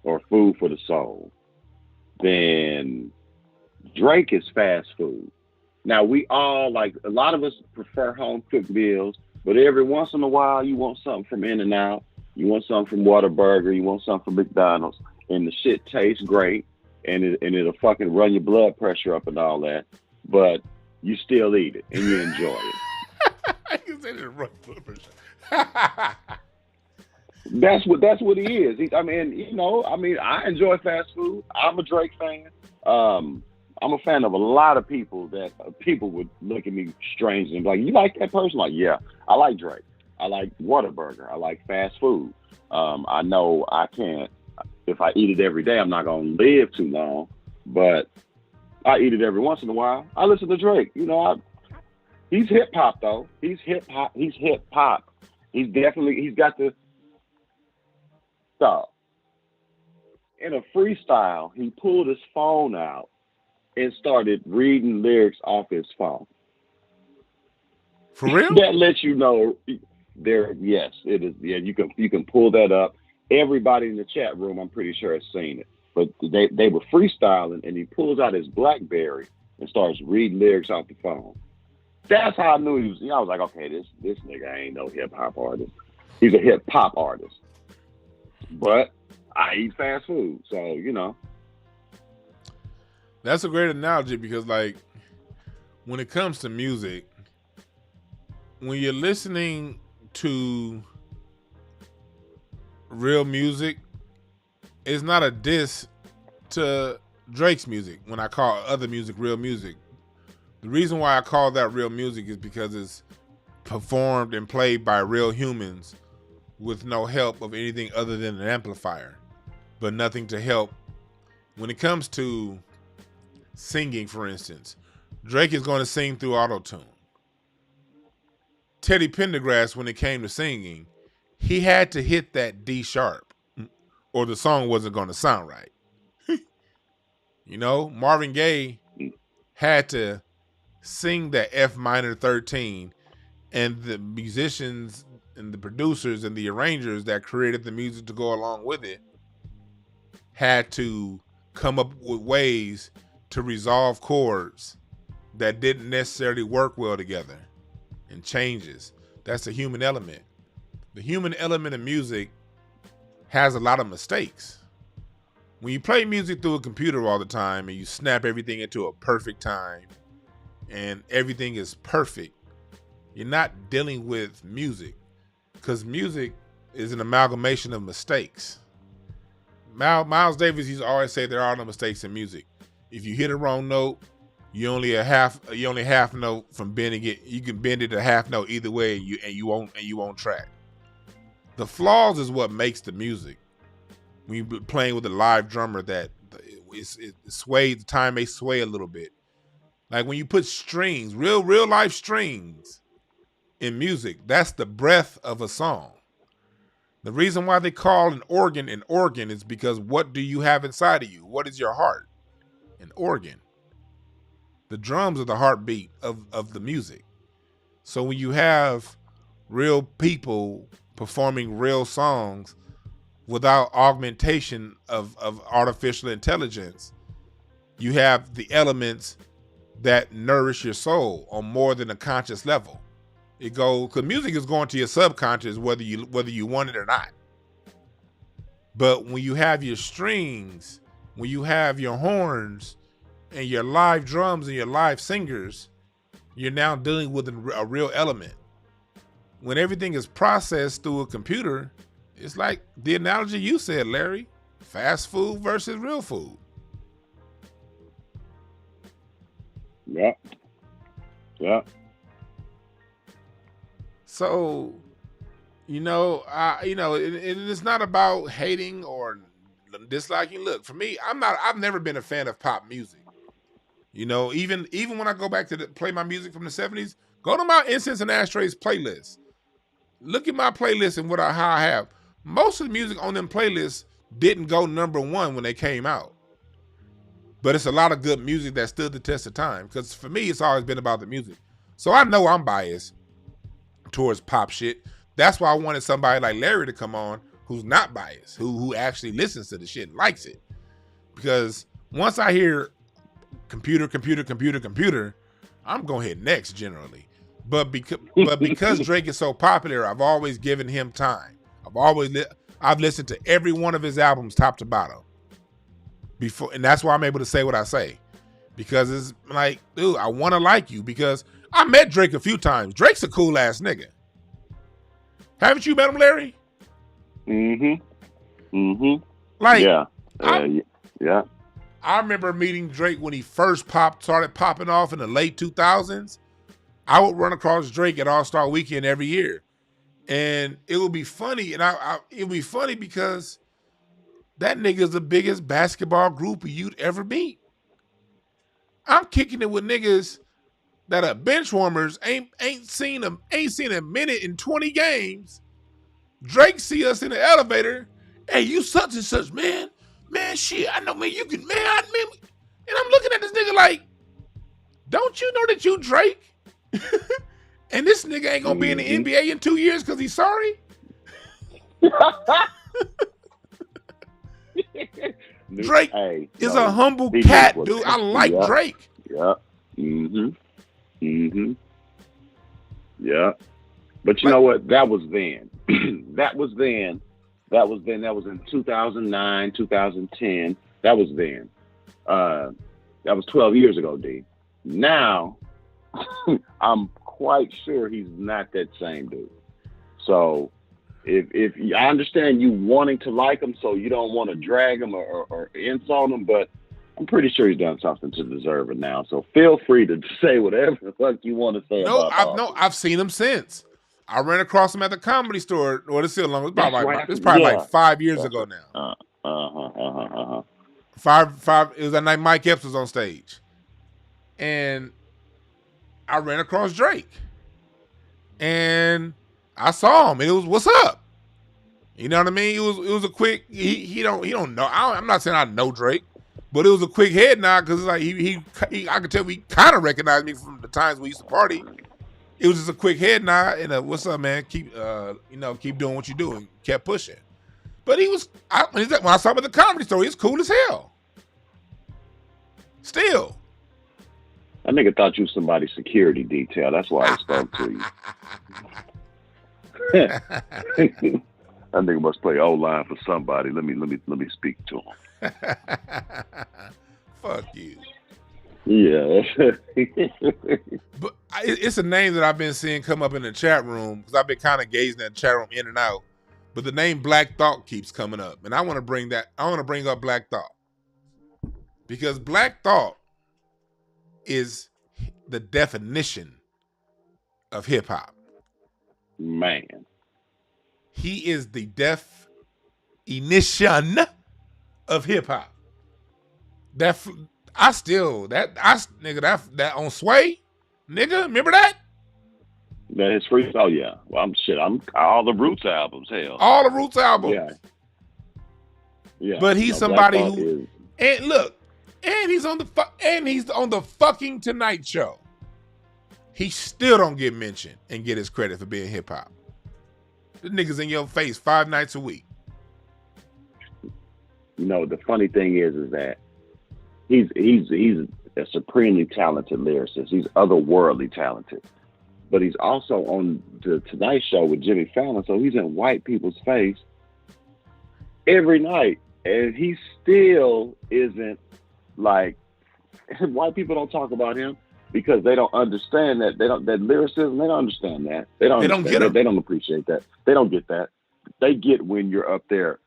or food for the soul, then Drake is fast food. Now, we all, like, a lot of us prefer home cooked meals, but every once in a while you want something from In-N-Out, you want something from Whataburger, you want something from McDonald's, and the shit tastes great, and it'll fucking run your blood pressure up and all that, but you still eat it and you enjoy it. You said it'll run your blood pressure. That's what he is. I enjoy fast food. I'm a Drake fan. I'm a fan of a lot of people that people would look at me strange and be like, you like that person? Like, yeah, I like Drake. I like Whataburger. I like fast food. I know I can't, if I eat it every day, I'm not going to live too long, but I eat it every once in a while. I listen to Drake. He's hip hop though. He's hip hop. He's got the stop. In a freestyle, he pulled his phone out and started reading lyrics off his phone. For real? That lets you know yes, it is. Yeah, you can pull that up. Everybody in the chat room, I'm pretty sure, has seen it. But they were freestyling, and he pulls out his BlackBerry and starts reading lyrics off the phone. That's how I knew he was. I was like, okay, this nigga ain't no hip hop artist. He's a hip hop artist. But I eat fast food, so That's a great analogy because, like, when it comes to music, when you're listening to real music, it's not a diss to Drake's music when I call other music real music. The reason why I call that real music is because it's performed and played by real humans with no help of anything other than an amplifier, but nothing to help. When it comes to singing, for instance, Drake is going to sing through auto-tune. Teddy Pendergrass, when it came to singing, he had to hit that D sharp or the song wasn't going to sound right. You know, Marvin Gaye had to sing that F minor 13, and the musicians and the producers and the arrangers that created the music to go along with it had to come up with ways to resolve chords that didn't necessarily work well together and changes. That's the human element. The human element of music has a lot of mistakes. When you play music through a computer all the time and you snap everything into a perfect time and everything is perfect, you're not dealing with music, because music is an amalgamation of mistakes. Miles Davis used to always say there are no mistakes in music. If you hit a wrong note, you only half note from bending it. You can bend it a half note either way, and you won't track. The flaws is what makes the music. When you're playing with a live drummer, that it sways, the time may sway a little bit. Like when you put strings, real life strings in music, that's the breath of a song. The reason why they call an organ is because what do you have inside of you? What is your heart? An organ. The drums are the heartbeat of the music. So when you have real people performing real songs without augmentation of artificial intelligence, you have the elements that nourish your soul on more than a conscious level. It goes, because music is going to your subconscious whether you want it or not. But when you have your strings, when you have your horns and your live drums and your live singers, you're now dealing with a real element. When everything is processed through a computer, it's like the analogy you said, Larry, fast food versus real food. Yeah. So, it's not about hating or disliking. Look, for me, I've never been a fan of pop music. Even when I go back to play my music from the 70s, go to my Incense and Ashtrays playlist. Look at my playlist and how I have. Most of the music on them playlists didn't go number one when they came out. But it's a lot of good music that stood the test of time. Because for me, it's always been about the music. So I know I'm biased towards pop shit. That's why I wanted somebody like Larry to come on who's not biased, who actually listens to the shit and likes it. Because once I hear computer, I'm going to hit next generally. But because Drake is so popular, I've always given him time. I've listened to every one of his albums top to bottom. And that's why I'm able to say what I say. Because it's like, dude, I want to like you because I met Drake a few times. Drake's a cool ass nigga. Haven't you met him, Larry? Like, yeah. I remember meeting Drake when he first started popping off in the late 2000s. I would run across Drake at All-Star Weekend every year. And it would be funny. And it would be funny because that nigga's the biggest basketball groupie you'd ever meet. I'm kicking it with niggas that are bench warmers, ain't seen a minute in 20 games. Drake see us in the elevator. Hey, you such and such, man. Man, shit, I know, man, you can, man, and I'm looking at this nigga like, don't you know that you Drake? And this nigga ain't gonna be in the NBA in 2 years because he's sorry? Drake is a humble cat, dude. I like Drake. Yeah. Yeah. But you know what? That was then. That was in 2009, 2010. That was then. That was 12 years ago, D. Now, I'm quite sure he's not that same dude. So, if I understand you wanting to like him, so you don't want to drag him or insult him, but I'm pretty sure he's done something to deserve it now. So feel free to say whatever the fuck you want to say about I've seen him since. I ran across him at the Comedy Store. Well, it's still long. It's probably, like 5 years ago now. Five. It was that night Mike Epps was on stage, and I ran across Drake, and I saw him. And it was, what's up? You know what I mean? It was a quick. He don't know. I'm not saying I know Drake, but it was a quick head nod because like he I could tell he kind of recognized me from the times we used to party. It was just a quick head nod and a, what's up, man? Keep keep doing what you're doing. Kept pushing. But when I saw him at the Comedy Store, he was cool as hell. Still. That nigga thought you was somebody's security detail. That's why he spoke to you. That nigga must play O-line for somebody. Let me speak to him. Fuck you. Yeah. But it's a name that I've been seeing come up in the chat room because I've been kind of gazing at the chat room in and out. But the name Black Thought keeps coming up, and I want to bring up Black Thought because Black Thought is the definition of hip hop. Man, he is the definition of hip hop. That on Sway, nigga, remember that? That his free. Oh yeah. Well, I'm all the Roots albums. Hell, all the Roots albums. Yeah. Yeah. But he's somebody who, and look, and he's on the fucking Tonight Show. He still don't get mentioned and get his credit for being hip hop. The niggas in your face 5 nights a week. The funny thing is that he's a supremely talented lyricist. He's otherworldly talented. But he's also on the Tonight Show with Jimmy Fallon, so he's in white people's face every night. And he still isn't like, white people don't talk about him because they don't understand that that lyricism, they don't understand that. They don't get it. They don't appreciate that. They don't get that. They get when you're up there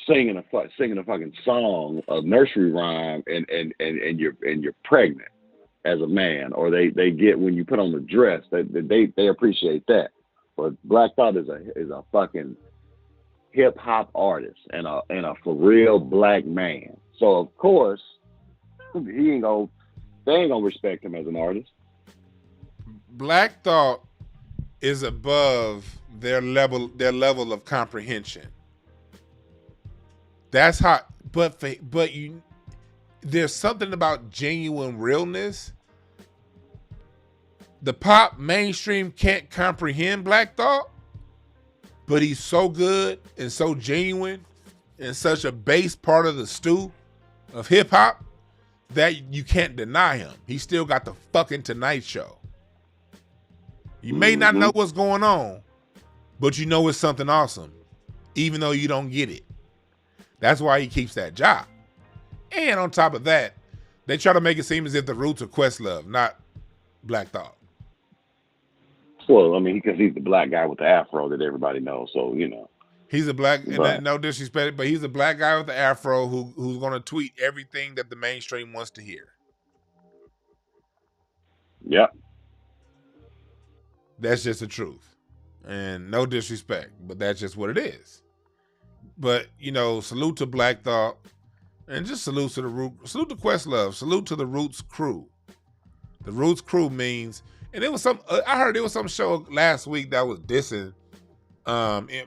singing a fucking song, a nursery rhyme, and you're pregnant as a man, or they get when you put on the dress. They appreciate that. But Black Thought is a fucking hip hop artist and a for real black man. So of course they ain't gonna respect him as an artist. Black Thought is above their level of comprehension. That's how. But there's something about genuine realness. The pop mainstream can't comprehend Black Thought, but he's so good and so genuine and such a base part of the stew of hip hop that you can't deny him. He still got the fucking Tonight Show. You may not know what's going on, but you know it's something awesome, even though you don't get it. That's why he keeps that job. And on top of that, they try to make it seem as if the Roots are Questlove, not Black Thought. Well, I mean, because he's the black guy with the afro that everybody knows, so he's a black, and no disrespect, but he's a black guy with the afro who's going to tweet everything that the mainstream wants to hear. Yep. That's just the truth. And no disrespect, but that's just what it is. But, salute to Black Thought, and just salute to salute to Questlove, salute to the Roots crew. The Roots crew means, and it was I heard there was some show last week that was dissing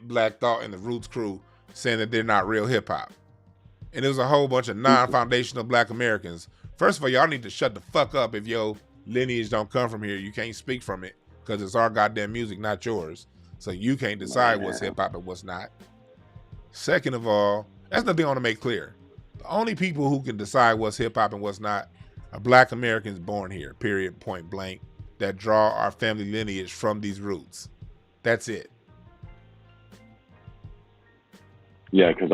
Black Thought and the Roots crew, saying that they're not real hip hop. And it was a whole bunch of non-foundational black Americans. First of all, y'all need to shut the fuck up if your lineage don't come from here. You can't speak from it because it's our goddamn music, not yours. So you can't decide what's hip hop and what's not. Second of all, that's another thing I want to make clear. The only people who can decide what's hip hop and what's not are black Americans born here, period, point blank, that draw our family lineage from these roots. That's it. Yeah, because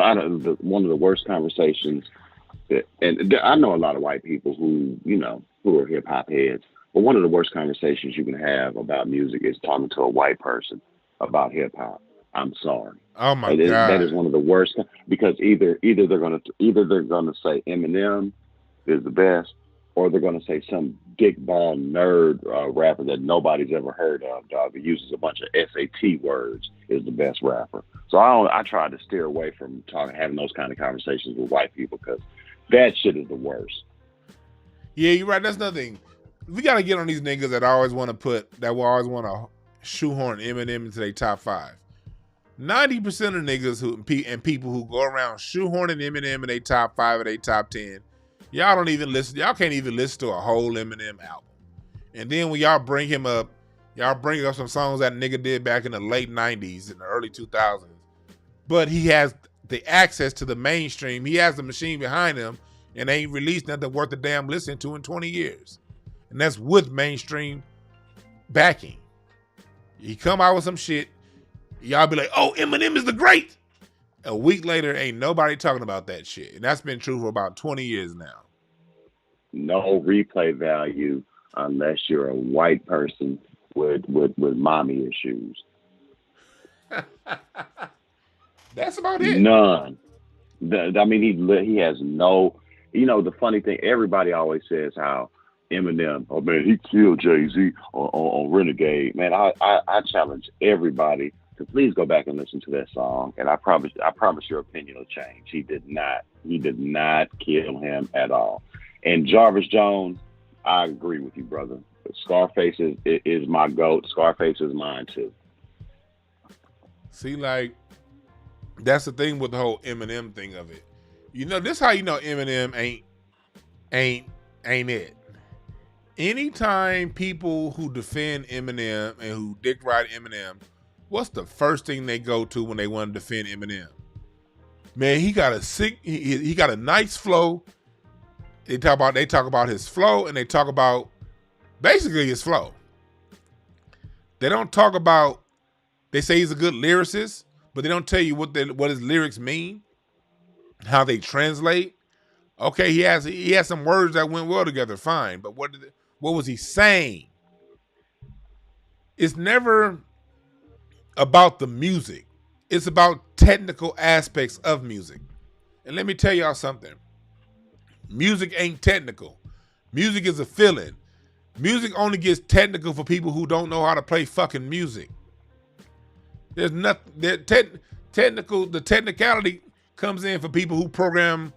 one of the worst conversations, and I know a lot of white people who are hip hop heads, but one of the worst conversations you can have about music is talking to a white person about hip hop. I'm sorry. Oh my God. That is one of the worst, because either they're gonna say Eminem is the best, or they're going to say some dick ball nerd rapper that nobody's ever heard of, dog, who uses a bunch of SAT words is the best rapper. So I try to steer away from having those kind of conversations with white people because that shit is the worst. Yeah, you're right. That's nothing. We got to get on these niggas that will always want to shoehorn Eminem into their top 5. 90% of niggas and people who go around shoehorning Eminem in their top 5 or their top 10, y'all don't even listen. Y'all can't even listen to a whole Eminem album. And then when y'all bring up some songs that nigga did back in the late 90s and the early 2000s. But he has the access to the mainstream. He has the machine behind him and ain't released nothing worth a damn listening to in 20 years. And that's with mainstream backing. He come out with some shit, y'all be like, oh, Eminem is the great. A week later, ain't nobody talking about that shit. And that's been true for about 20 years now. No replay value unless you're a white person with mommy issues. That's about it. None. I mean, he has no, the funny thing, everybody always says how Eminem, oh man, he killed Jay-Z on Renegade. Man, I challenge everybody to please go back and listen to that song, and I promise your opinion will change. He did not kill him at all. And Jarvis Jones, I agree with you, brother. Scarface is my GOAT. Scarface is mine too. See, like, that's the thing with the whole Eminem thing of it. This how you know Eminem ain't it. Anytime people who defend Eminem and who dick ride Eminem, what's the first thing they go to when they want to defend Eminem? Man, he got a nice flow. They talk about his flow, and they talk about basically his flow. They don't talk about. They say he's a good lyricist, but they don't tell you what his lyrics mean, how they translate. Okay, he has some words that went well together, fine, but what was he saying? It's never about the music. It's about technical aspects of music. And let me tell y'all something. Music ain't technical. Music is a feeling. Music only gets technical for people who don't know how to play fucking music. There's nothing. The technicality comes in for people who program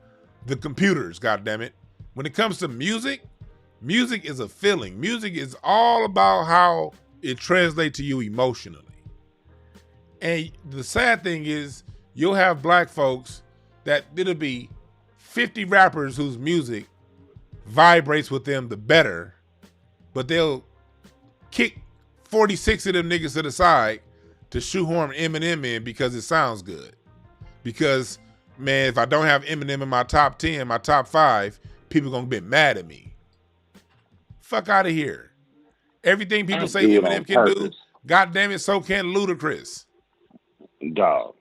the computers. God damn it! When it comes to music, music is a feeling. Music is all about how it translates to you emotionally. And the sad thing is, you'll have black folks that it'll be 50 rappers whose music vibrates with them the better, but they'll kick 46 of them niggas to the side to shoehorn Eminem in because it sounds good. Because, man, if I don't have Eminem in my top 10, my top 5, people gonna get mad at me. Fuck out of here. Everything people say Eminem can do, God damn it, so can Ludacris. Dog,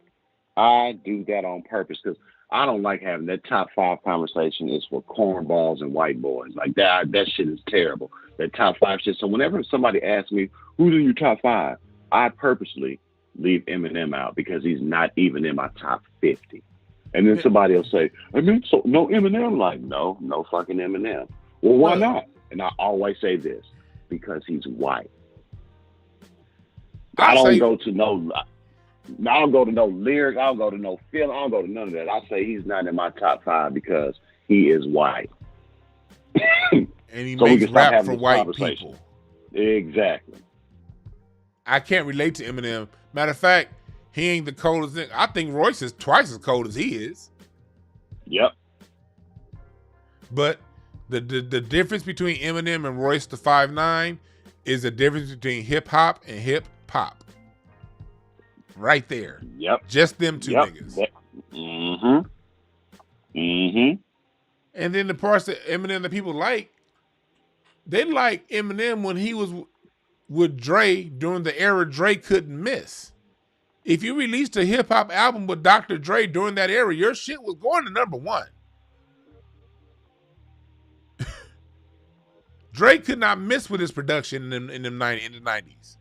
I do that on purpose because I don't like having that top 5 conversation. It's for cornballs and white boys. Like that shit is terrible. That top 5 shit. So whenever somebody asks me, who's in your top 5? I purposely leave Eminem out because he's not even in my top 50. And then somebody will say, I mean, so no Eminem? Like, no fucking Eminem. Well, why not? And I always say this, because he's white. I don't go to no lyric. I don't go to no feeling. I don't go to none of that. I say he's not in my top 5 because he is white. And he makes rap for white people. Exactly. I can't relate to Eminem. Matter of fact, he ain't the coldest thing. I think Royce is twice as cold as he is. Yep. But the difference between Eminem and Royce the 5'9" is the difference between hip hop and hip hop. Right there. Yep. Just them two niggas. Mm-hmm. Mm-hmm. And then the parts that Eminem that people like, they like Eminem when he was with Dre during the era Dre couldn't miss. If you released a hip hop album with Dr. Dre during that era, your shit was going to number 1. Dre could not miss with his production in the 90s.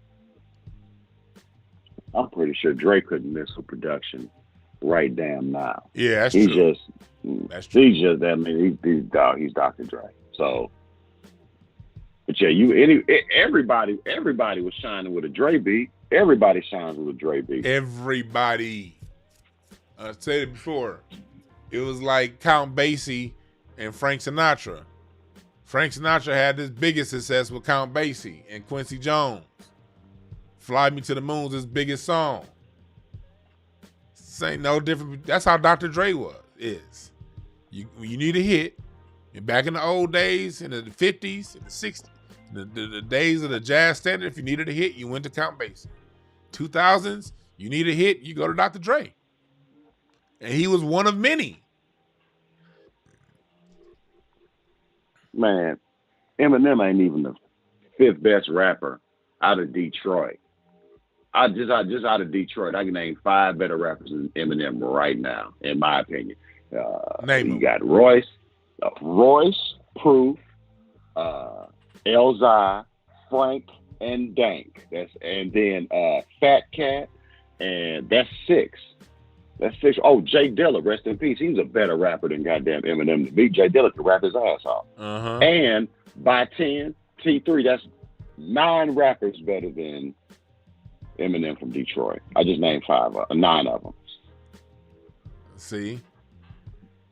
I'm pretty sure Dre couldn't miss with production. right damn now. Yeah, that's he's true. Just, that's true. He's just, I mean, he's Dr. Dre. So, but yeah, everybody was shining with a Dre beat. Everybody shines with a Dre beat. Everybody. I said it before. It was like Count Basie and Frank Sinatra. Frank Sinatra had his biggest success with Count Basie and Quincy Jones. Fly Me to the Moon's his biggest song. This ain't no different. That's how Dr. Dre is. You need a hit. And back in the old days, in the 50s, in the 60s, the days of the jazz standard, if you needed a hit, you went to Count Basie. 2000s, you need a hit, you go to Dr. Dre. And he was one of many. Man, Eminem ain't even the 5th best rapper out of Detroit. Just out of Detroit, I can name 5 better rappers than Eminem right now, in my opinion. Name you got Royce, Proof, Elzhi, Frank, and Dank. And then Fat Cat, and that's 6. That's 6. Oh, Jay Dilla, rest in peace. He's a better rapper than goddamn Eminem to me. Jay Dilla can rap his ass off. Uh-huh. And by 10, T3, that's 9 rappers better than Eminem from Detroit. I just named 9 of them. See?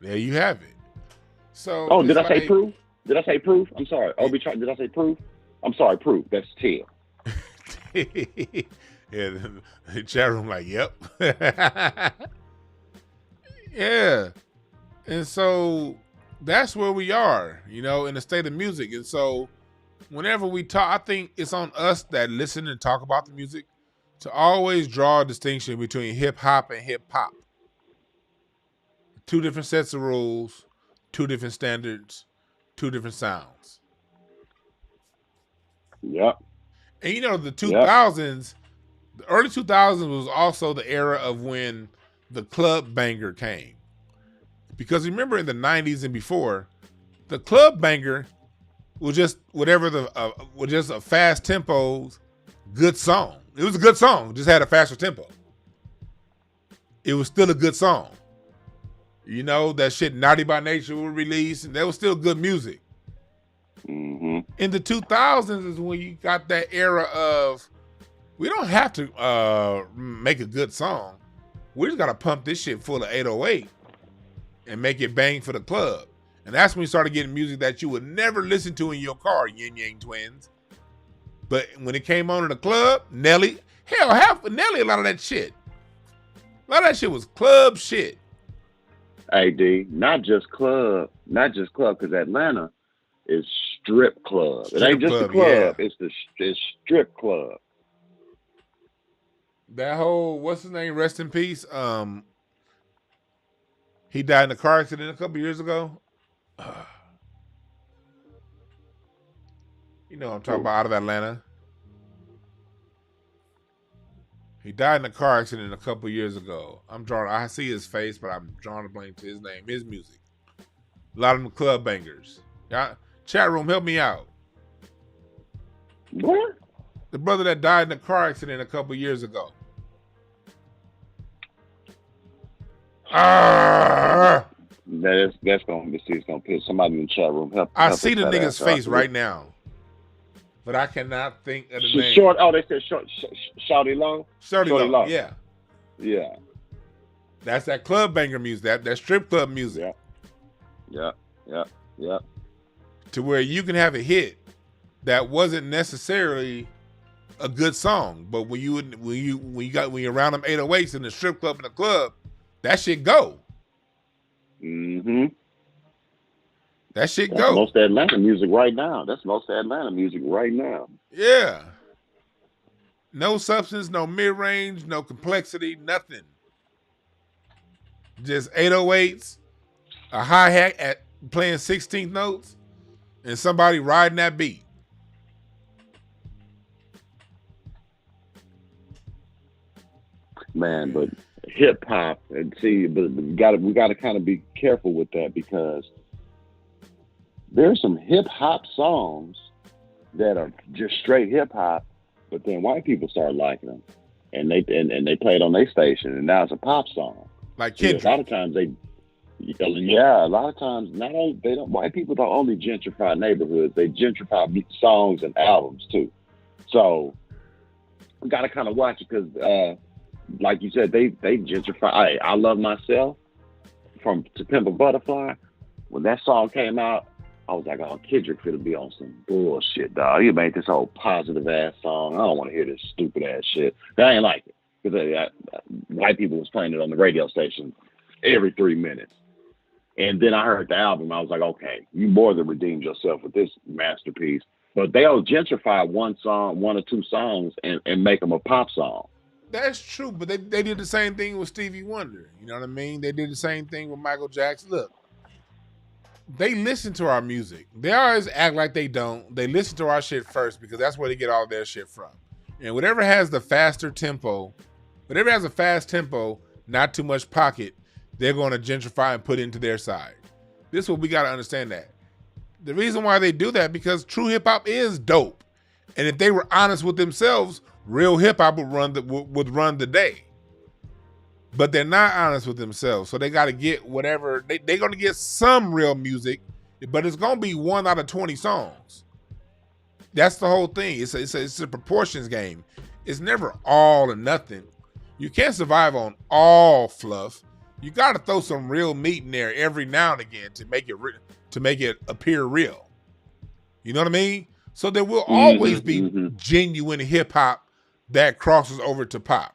There you have it. So. Did I say Proof? Did I say Proof? I'm sorry. Did I say Proof? I'm sorry, Proof. That's 10. Yeah, the chat room like, yep. Yeah. And so that's where we are, in the state of music. And so whenever we talk, I think it's on us that listen and talk about the music to always draw a distinction between hip hop and hip hop. 2 different sets of rules, 2 different standards, 2 different sounds. Yep. And the 2000s, the early 2000s was also the era of when the club banger came. Because remember in the 90s and before, the club banger was just was just a fast tempo, good song. It was a good song, just had a faster tempo. It was still a good song. That shit Naughty by Nature was released, and that was still good music. Mm-hmm. In the 2000s is when you got that era of, we don't have to make a good song. We just got to pump this shit full of 808 and make it bang for the club. And that's when we started getting music that you would never listen to in your car, Yin Yang Twins. But when it came on in the club, Nelly, half of Nelly, a lot of that shit. A lot of that shit was club shit. Hey, D, not just club, because Atlanta is strip club. It ain't just a club, yeah. It's strip club. That whole, what's his name, rest in peace, he died in a car accident a couple years ago. I'm talking about out of Atlanta. He died in a car accident a couple years ago. I see his face, but I'm drawing a blank to his name, his music. A lot of them club bangers. Yeah, chat room, help me out. What? The brother that died in a car accident a couple years ago. That's gonna piss somebody in the chat room. I see the nigga's face right now, but I cannot think of the name. Short. Oh, they said Shorty Low. Shorty Low. Yeah. Yeah. That's that club banger music. That strip club music. Yeah. To where you can have a hit that wasn't necessarily a good song, but when you're around them 808s in the strip club in the club, that shit go. Mm-hmm. That shit That's go. Most Atlanta music right now. Yeah. No substance, no mid-range, no complexity, nothing. Just 808s, a hi-hat at playing 16th notes, and somebody riding that beat. Man, but hip hop, and see, but we got to kind of be careful with that, because there's some hip hop songs that are just straight hip hop, but then white people start liking them, and they play it on their station, and now it's a pop song. Like See, a Kendrick. lot of times a lot of times not only they don't white people don't only gentrify neighborhoods, they gentrify songs and albums too. So we got to kind of watch it because, like you said, they gentrify. I Love Myself from To Pimp a Butterfly. When that song came out, I was like, oh, Kendrick could be on some bullshit, dog. You made this whole positive ass song. I don't want to hear this stupid ass shit. I ain't like it because white people was playing it on the radio station every 3 minutes. And then I heard the album. I was like, okay, you more than redeemed yourself with this masterpiece. But they'll gentrify one or two songs and make them a pop song. That's true, but they did the same thing with Stevie Wonder. You know what I mean? They did the same thing with Michael Jackson. Look, they listen to our music. They always act like they don't. They listen to our shit first because that's where they get all their shit from. And whatever has the faster tempo, whatever has a fast tempo, not too much pocket, they're going to gentrify and put into their side. This is what we got to understand that. The reason why they do that because true hip hop is dope. And if they were honest with themselves, real hip hop would run the day. But they're not honest with themselves. So they got to get whatever. They're going to get some real music, but it's going to be 1 out of 20 songs. That's the whole thing. It's a proportions game. It's never all or nothing. You can't survive on all fluff. You got to throw some real meat in there every now and again to make it appear real. You know what I mean? So there will always be genuine hip hop that crosses over to pop.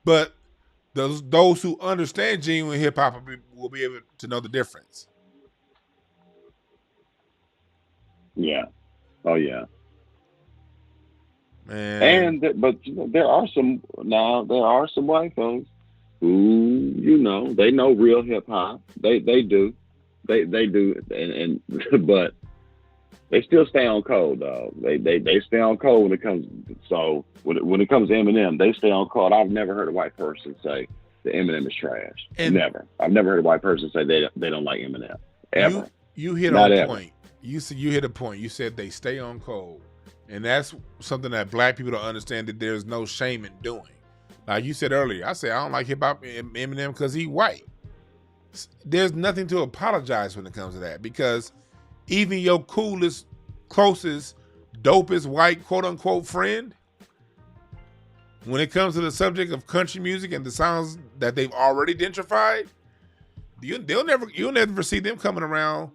But those who understand genuine hip hop will be able to know the difference. Yeah. Oh yeah. Man. But there are some white folks who they know real hip hop. They do, and but they still stay on code, though. They stay on code when it comes. So when it comes to Eminem, they stay on code. I've never heard a white person say that Eminem is trash. Never. I've never heard a white person say they don't like Eminem. Ever. You hit on a point. You hit a point. You said they stay on code, and that's something that black people don't understand that there's no shame in doing. Like you said earlier, I said I don't like hip hop Eminem because he's white. There's nothing to apologize when it comes to that because even your coolest, closest, dopest white quote unquote friend, when it comes to the subject of country music and the sounds that they've already gentrified, you'll never see them coming around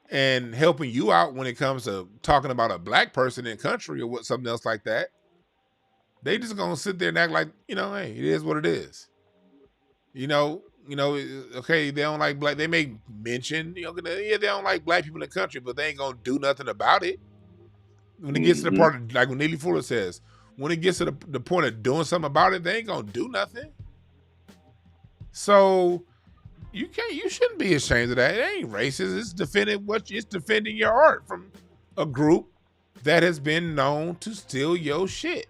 and helping you out when it comes to talking about a black person in country or something else like that. They just gonna sit there and act like, hey, it is what it is. Okay, they don't like black. They may mention, they don't like black people in the country, but they ain't gonna do nothing about it. When it gets to the part of, like when Neely Fuller says, when it gets to the point of doing something about it, they ain't gonna do nothing. So you shouldn't be ashamed of that. It ain't racist. It's defending your art from a group that has been known to steal your shit.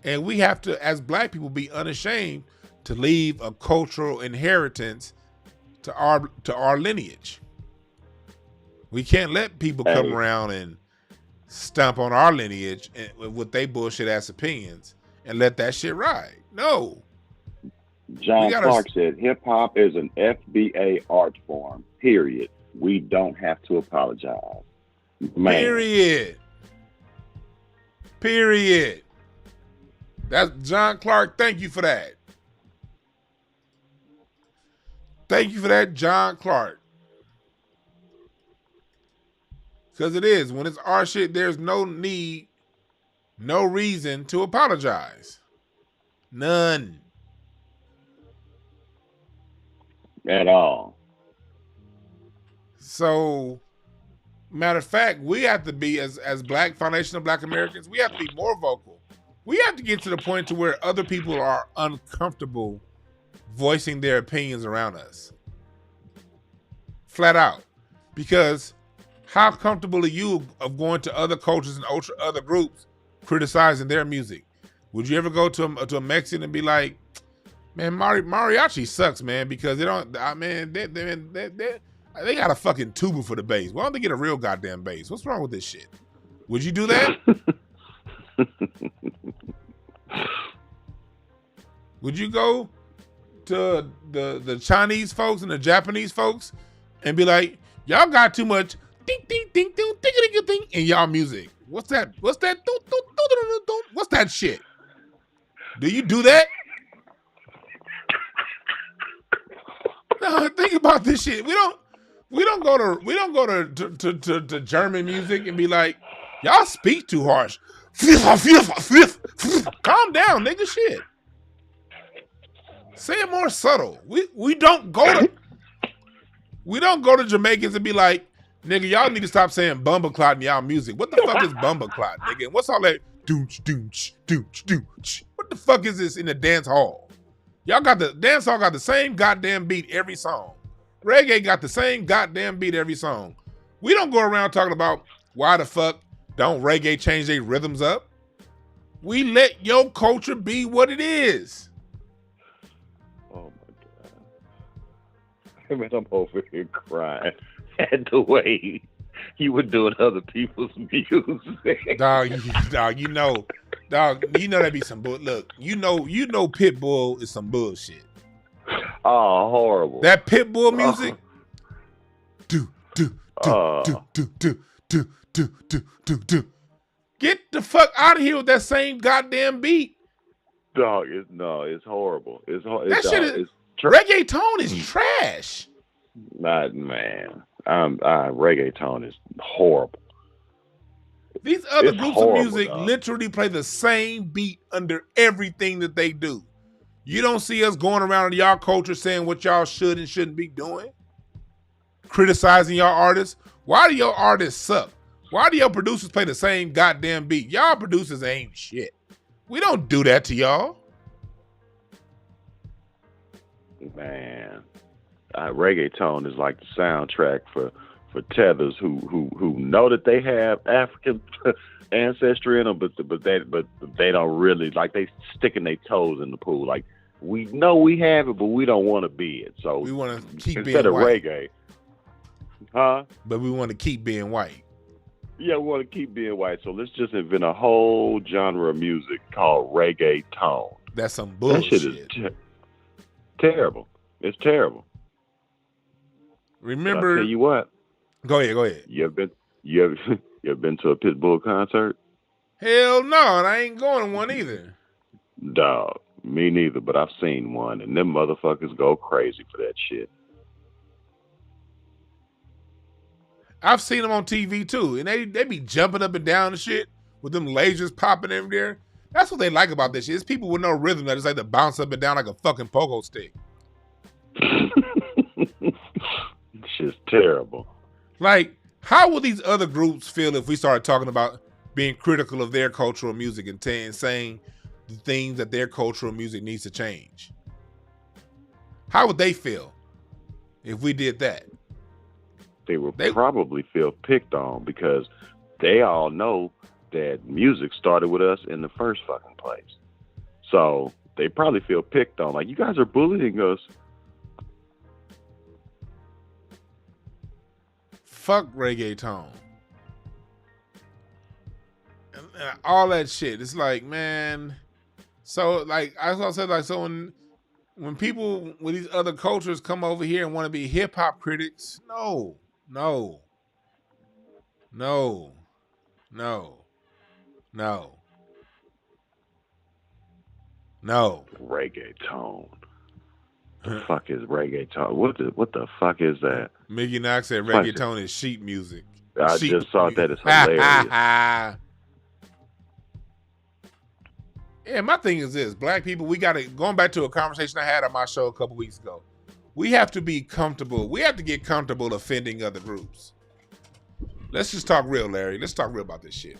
And we have to, as black people, be unashamed to leave a cultural inheritance to our lineage. We can't let people come around and stomp on our lineage with their bullshit ass opinions and let that shit ride. No. John Clark said, hip hop is an FBA art form, period. We don't have to apologize. Man. Period. That's John Clark. Thank you for that. Thank you for that, John Clark. Because it is. When it's our shit, there's no need, no reason to apologize. None. At all. So, matter of fact, we have to be, as Black Foundation of Black Americans, we have to be more vocal. We have to get to the point to where other people are uncomfortable voicing their opinions around us. Flat out. Because how comfortable are you of going to other cultures and other groups criticizing their music? Would you ever go to a Mexican and be like, man, mariachi sucks, man, because they don't, they got a fucking tuba for the bass. Why don't they get a real goddamn bass? What's wrong with this shit? Would you do that? Would you go to the Chinese folks and the Japanese folks and be like, y'all got too much ding ding ding ding ding ding ding in y'all music. What's that? What's that? What's that shit? Do you do that? No, think about this shit. We don't go to German music and be like, y'all speak too harsh. Calm down, nigga. Shit. Say it more subtle. We don't go to Jamaicans and be like, nigga, y'all need to stop saying bumbleclot in y'all music. What the fuck is bumbleclot, nigga? And what's all that doonch doonch doonch doonch? What the fuck is this in the dance hall? Y'all got the dance hall got the same goddamn beat every song. Reggae got the same goddamn beat every song. We don't go around talking about why the fuck don't reggae change their rhythms up. We let your culture be what it is. Oh my God. Man, I'm over here crying at the way you were doing other people's music. Dog, you know that be some bull. Look, you know Pitbull is some bullshit. Oh, horrible. That Pitbull music. Do. Get the fuck out of here with that same goddamn beat. Dog, it's horrible. That shit is reggaeton is trash. Not man. Reggaeton is horrible. These other groups of music literally play the same beat under everything that they do. You don't see us going around in y'all culture saying what y'all should and shouldn't be doing. Criticizing y'all artists. Why do your artists suck? Why do your producers play the same goddamn beat? Y'all producers ain't shit. We don't do that to y'all. Man, reggaeton is like the soundtrack for tethers who know that they have African ancestry in them, but they don't really, like, they sticking their toes in the pool. Like, we know we have it, but we don't want to be it. So we want to keep instead being of white. reggae, huh? But we want to keep being white. Yeah, we want to keep being white. So let's just invent a whole genre of music called reggaeton. That's some bullshit. That shit is terrible. It's terrible. Remember? I'll tell you what. Go ahead. You ever been to a Pitbull concert? Hell no, and I ain't going to one either. Dog, me neither, but I've seen one, and them motherfuckers go crazy for that shit. I've seen them on TV too, and they be jumping up and down and shit with them lasers popping in there. That's what they like about this shit. It's people with no rhythm that just like to bounce up and down like a fucking pogo stick. Shit's terrible. Like, how will these other groups feel if we started talking about being critical of their cultural music and saying the things that their cultural music needs to change? How would they feel if we did that? They would probably feel picked on because they all know that music started with us in the first fucking place. So they probably feel picked on. Like, you guys are bullying us. Fuck reggaeton. And all that shit. It's like, man. So, like, I said, like, so when people with these other cultures come over here and want to be hip hop critics, no. Reggaeton. The fuck is reggaeton? What the fuck is that? Miggy Knox said reggaeton is sheet music. I just thought that is hilarious. Yeah, my thing is this. Black people, we got to, going back to a conversation I had on my show a couple weeks ago, we have to be comfortable. We have to get comfortable offending other groups. Let's just talk real, Larry. Let's talk real about this shit.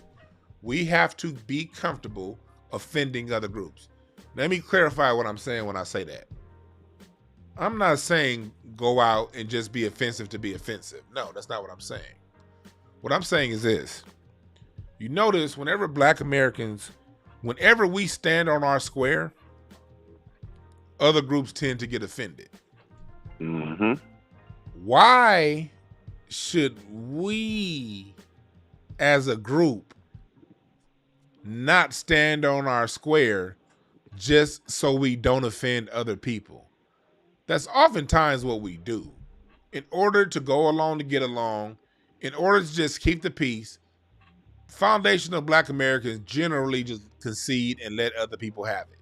We have to be comfortable offending other groups. Let me clarify what I'm saying when I say that. I'm not saying go out and just be offensive to be offensive. No, that's not what I'm saying. What I'm saying is this. You notice whenever Black Americans, whenever we stand on our square, other groups tend to get offended. Mm-hmm. Why should we, as a group, not stand on our square just so we don't offend other people? That's oftentimes what we do. In order to go along to get along, in order to just keep the peace, foundational Black Americans generally just concede and let other people have it.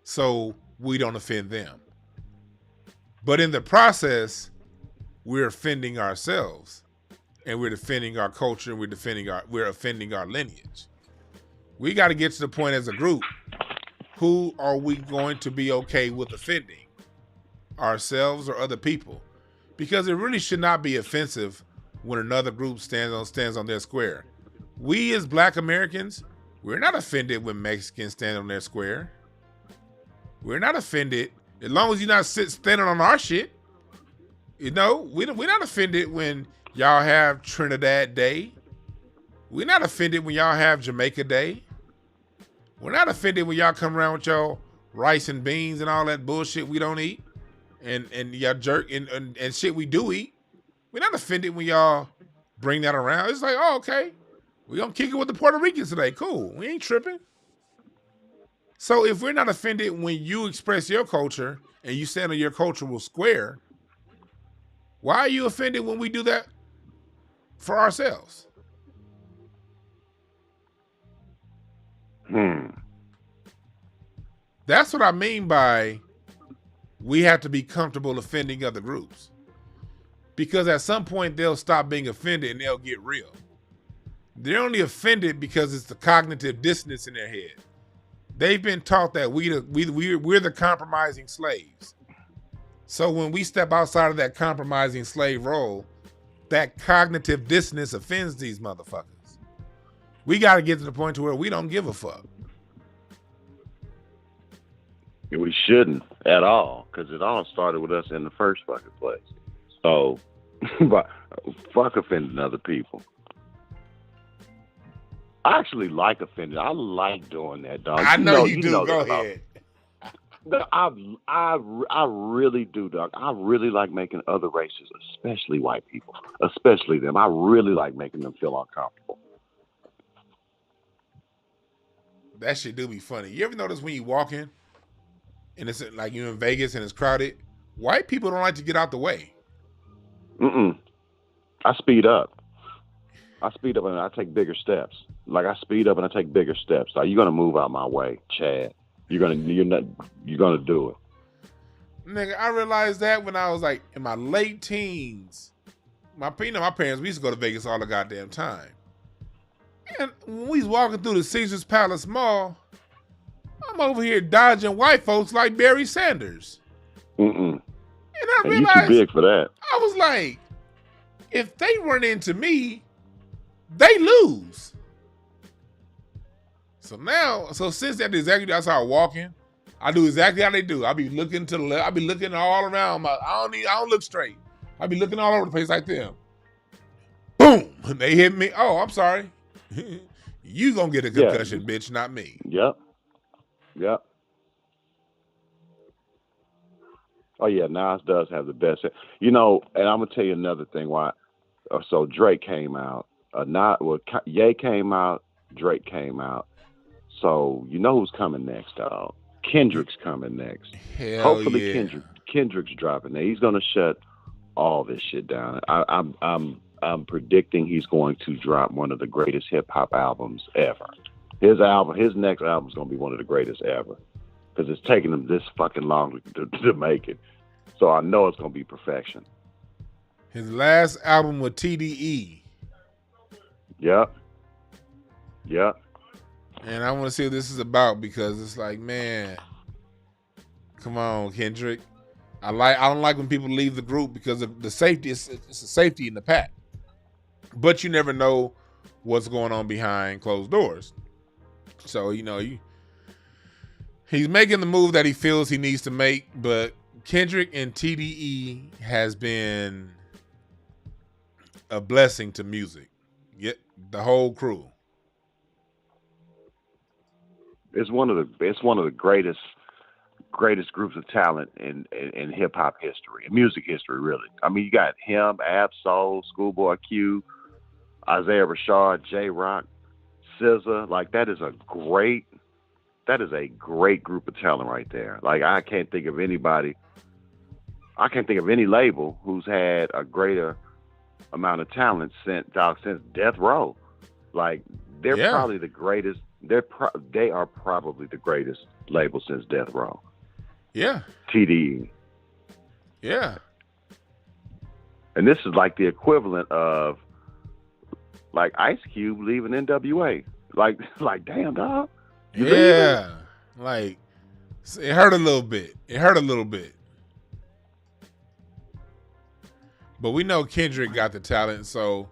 So we don't offend them. But in the process, we're offending ourselves. And we're defending our culture, and we're offending our lineage. We got to get to the point as a group, who are we going to be okay with offending? Ourselves or other people? Because it really should not be offensive when another group stands on their square. We as Black Americans, we're not offended when Mexicans stand on their square. We're not offended as long as you're not standing on our shit. You know, we're not offended when y'all have Trinidad Day. We're not offended when y'all have Jamaica Day. We're not offended when y'all come around with y'all rice and beans and all that bullshit we don't eat. And y'all jerk and shit we do eat. We're not offended when y'all bring that around. It's like, oh, okay. We're going to kick it with the Puerto Ricans today. Cool. We ain't tripping. So if we're not offended when you express your culture and you stand on your cultural square, why are you offended when we do that for ourselves? That's what I mean by we have to be comfortable offending other groups. Because at some point they'll stop being offended and they'll get real. They're only offended because it's the cognitive dissonance in their head. They've been taught that we're the compromising slaves. So when we step outside of that compromising slave role, that cognitive dissonance offends these motherfuckers. We got to get to the point to where we don't give a fuck. We shouldn't at all, because it all started with us in the first fucking place. So, but fuck offending other people. I actually like offending. I like doing that, dog. I know you do. Go ahead. I really do, dog. I really like making other races, especially white people, especially them. I really like making them feel uncomfortable. That shit do be funny. You ever notice when you walk in and it's like you're in Vegas and it's crowded, white people don't like to get out the way. I speed up. And I take bigger steps. Like I speed up and I take bigger steps. Like, you're gonna move out my way, Chad. You're gonna do it. Nigga, I realized that when I was like in my late teens. My parents, we used to go to Vegas all the goddamn time. And when we was walking through the Caesars Palace Mall, I'm over here dodging white folks like Barry Sanders. And I realized you too big for that. I was like, if they run into me, they lose. So since that, I started walking. I do exactly how they do. I be looking to the left. I be looking all around. I don't look straight. I be looking all over the place like them. Boom! They hit me. Oh, I'm sorry. You gonna get a concussion, bitch, not me. Yep. Oh yeah, Nas does have the best. You know, and I'm gonna tell you another thing. Why? So Drake came out. Ye came out. Drake came out. So you know who's coming next, dog? Kendrick's coming next. Hell Hopefully yeah. Kendrick's dropping there. He's gonna shut all this shit down. I'm predicting he's going to drop one of the greatest hip hop albums ever. His next album is gonna be one of the greatest ever, because it's taken him this fucking long to make it. So I know it's gonna be perfection. His last album with TDE. Yep. And I want to see what this is about, because it's like, man, come on, Kendrick. I don't like when people leave the group because of the safety. It's a safety in the pack, but you never know what's going on behind closed doors. So he's making the move that he feels he needs to make. But Kendrick and TDE has been a blessing to music. The whole crew. It's one of the greatest groups of talent in hip hop history, in music history, really. I mean, you got him, Ab Soul, Schoolboy Q, Isaiah Rashad, J Rock, SZA. Like, that is a great that is a great group of talent right there. Like I can't think of anybody. I can't think of any label who's had a greater amount of talent since Death Row. Like they're probably the greatest. They are probably the greatest label since Death Row. Yeah. TDE. Yeah. And this is like the equivalent of like Ice Cube leaving NWA. Like damn dog. Yeah. Like it hurt a little bit. But we know Kendrick got the talent, so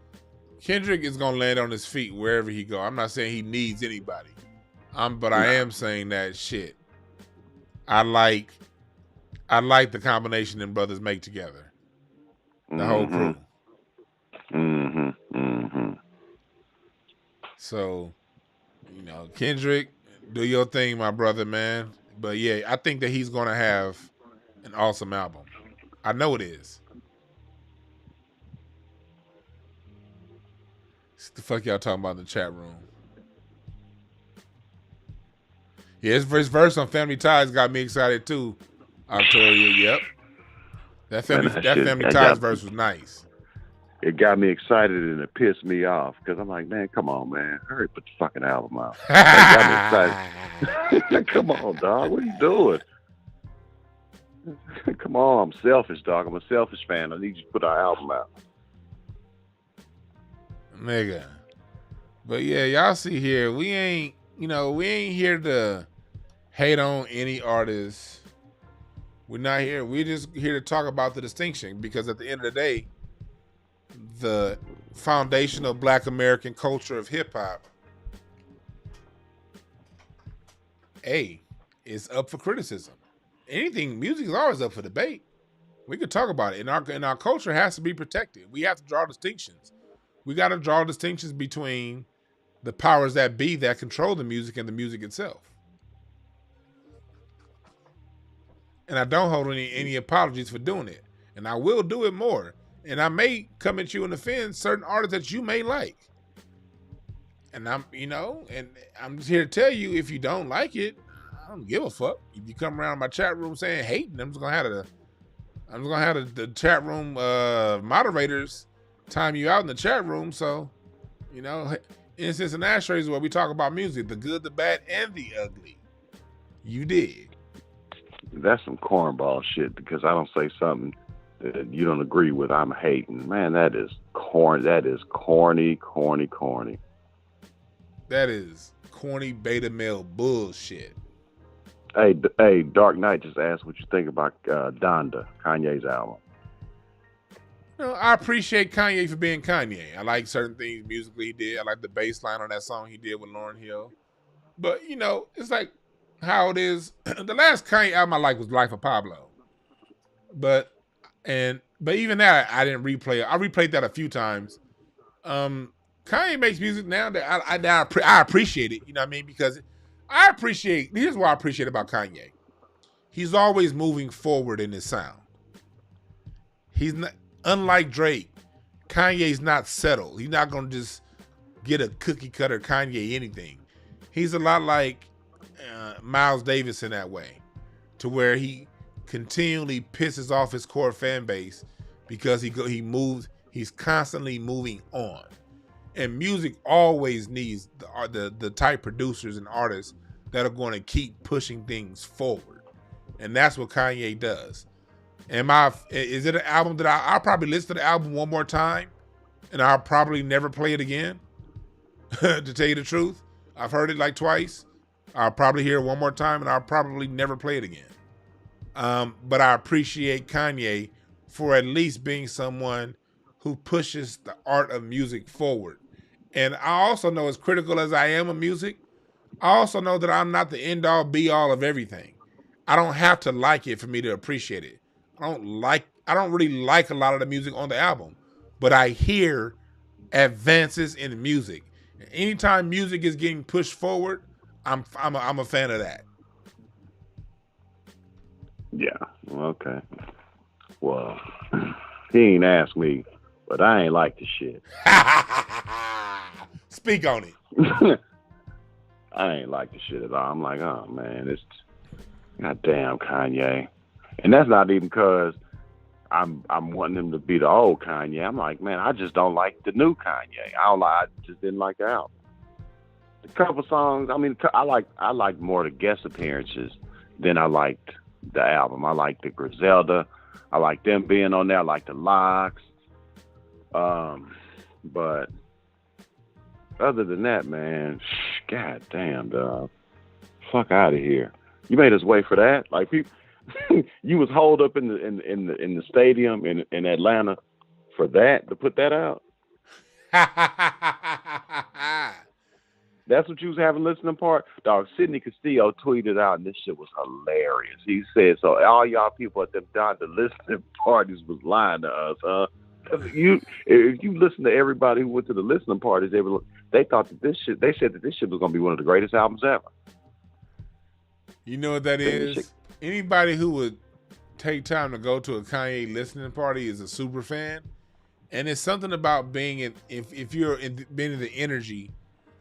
Kendrick is gonna land on his feet wherever he go. I'm not saying he needs anybody. But I am saying that shit. I like the combination them brothers make together. The whole crew. So, Kendrick, do your thing, my brother, man. But yeah, I think that he's gonna have an awesome album. I know it is. What the fuck y'all talking about in the chat room? Yeah, his verse on Family Ties got me excited too. Octoria, yep. That Family Ties verse was nice. It got me excited and it pissed me off because I'm like, man, come on, man, hurry, put the fucking album out. It got me excited. Come on, dog, what are you doing? Come on, I'm selfish, dog. I'm a selfish fan. I need you to put our album out. Nigga. But yeah, y'all see here, we ain't here to hate on any artist. We're not here. We're just here to talk about the distinction because at the end of the day, the foundation of Black American culture of hip hop, is up for criticism. Music is always up for debate. We could talk about it. And our culture has to be protected. We have to draw distinctions. We got to draw distinctions between the powers that be that control the music and the music itself. And I don't hold any apologies for doing it. And I will do it more. And I may come at you and offend certain artists that you may like. And I'm just here to tell you, if you don't like it, I don't give a fuck. If you come around my chat room saying hating, I'm just gonna have the chat room moderators time you out in the chat room. So, Incense and Ashtrays is where we talk about music, the good, the bad, and the ugly. You did. That's some cornball shit because I don't say something that you don't agree with, I'm hating. Man, that is corny. That is corny. That is corny beta male bullshit. Hey, Dark Knight just asked what you think about Donda, Kanye's album. I appreciate Kanye for being Kanye. I like certain things musically he did. I like the bass line on that song he did with Lauryn Hill. But, it's like how it is. The last Kanye album I liked was Life of Pablo. But even that, I didn't replay it. I replayed that a few times. Kanye makes music now that I appreciate it. You know what I mean? Because here's what I appreciate about Kanye. He's always moving forward in his sound. He's not, unlike Drake, Kanye's not settled. He's not going to just get a cookie cutter Kanye anything. He's a lot like Miles Davis in that way, to where he continually pisses off his core fan base because he's constantly moving on. And music always needs the type producers and artists that are going to keep pushing things forward. And that's what Kanye does. Is it an album that I'll probably listen to the album one more time and I'll probably never play it again? To tell you the truth, I've heard it like twice. I'll probably hear it one more time and I'll probably never play it again. But I appreciate Kanye for at least being someone who pushes the art of music forward. And I also know, as critical as I am of music, I also know that I'm not the end-all, be-all of everything. I don't have to like it for me to appreciate it. I don't really like a lot of the music on the album, but I hear advances in music. Anytime music is getting pushed forward, I'm a fan of that. Yeah. Okay. Well, he ain't asked me, but I ain't like the shit. Speak on it. I ain't like the shit at all. I'm like, oh man, it's goddamn Kanye, and that's not even because I'm wanting him to be the old Kanye. I'm like, man, I just don't like the new Kanye. I just didn't like the album. A couple songs. I mean, I like more the guest appearances than I liked the album. I like the Griselda. I like them being on there. I like the Locks. But other than that, man, god damn, dog, fuck out of here. You made us wait for that. Like people, you was holed up in the stadium in Atlanta for that, to put that out. That's what you was having listening part? Dog, Sidney Castillo tweeted out, and this shit was hilarious. He said, so all y'all people at them down the listening parties was lying to us, huh? If you listen to everybody who went to the listening parties, they thought that they said that this shit was going to be one of the greatest albums ever. You know what that is? Anybody who would take time to go to a Kanye listening party is a super fan. And it's something about being in, if you're being in the energy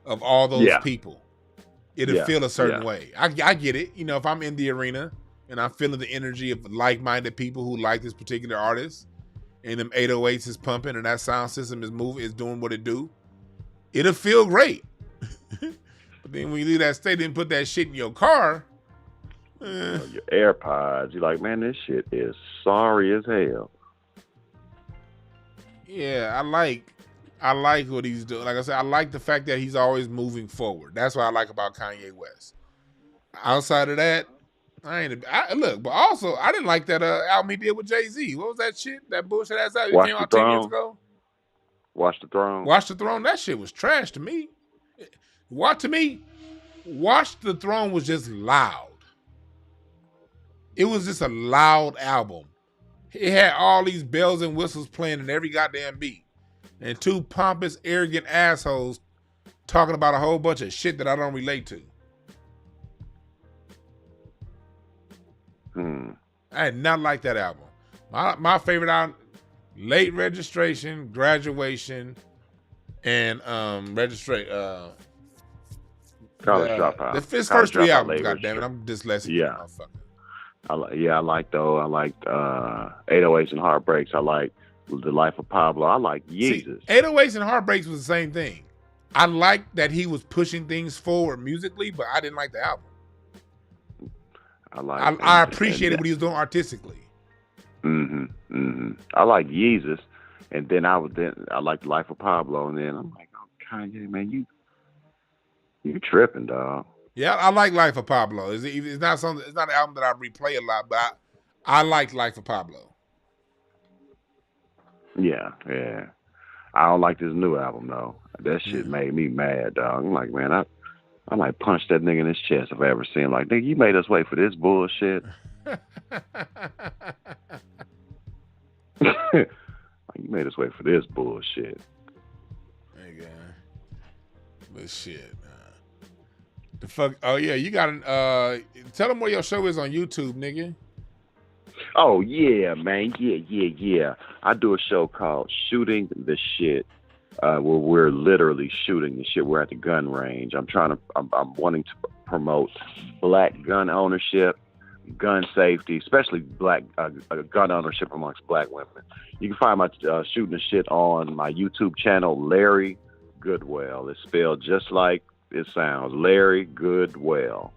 of all those people, it'll feel a certain way. I get it. You know, if I'm in the arena and I'm feeling the energy of like-minded people who like this particular artist, and them 808s is pumping and that sound system is doing what it do, it'll feel great. But then when you leave that stadium and put that shit in your car, your AirPods, you're like, man, this shit is sorry as hell. Yeah, I like what he's doing. Like I said, I like the fact that he's always moving forward. That's what I like about Kanye West. Outside of that, look, but also I didn't like that album he did with Jay-Z. What was that shit? That bullshit ass album came out 10 years ago? Watch the Throne. Watch the Throne. That shit was trash to me. Watch the Throne was just loud. It was just a loud album. It had all these bells and whistles playing in every goddamn beat. And two pompous, arrogant assholes talking about a whole bunch of shit that I don't relate to. I did not like that album. My favorite album, Late Registration, Graduation, and College Dropout. The first three albums, goddammit. I'm dyslexic. Yeah. I liked 808s and Heartbreaks. I like The Life of Pablo. I like Jesus. 808s and Heartbreaks was the same thing. I liked that he was pushing things forward musically, but I didn't like the album. I appreciated what he was doing artistically. I like Jesus, and then I like The Life of Pablo, and then I'm like, oh, Kanye, man, you tripping, dog. Yeah, I like Life of Pablo. It's not something. It's not an album that I replay a lot, but I like Life of Pablo. Yeah. I don't like this new album though. That shit made me mad, dog. I'm like, man, I might punch that nigga in his chest if I ever see him. Like, nigga, you made us wait for this bullshit. Like, you made us wait for this bullshit. Hey, guy. But shit. The fuck? Oh, yeah, you got tell them where your show is on YouTube, nigga. Oh, yeah, man. Yeah. I do a show called Shooting the Shit. Where we're literally shooting the shit. We're at the gun range. I'm wanting to promote black gun ownership, gun safety, especially black gun ownership amongst black women. You can find my Shooting the Shit on my YouTube channel, Larry Goodwell. It's spelled just like it sounds, Larry Goodwell.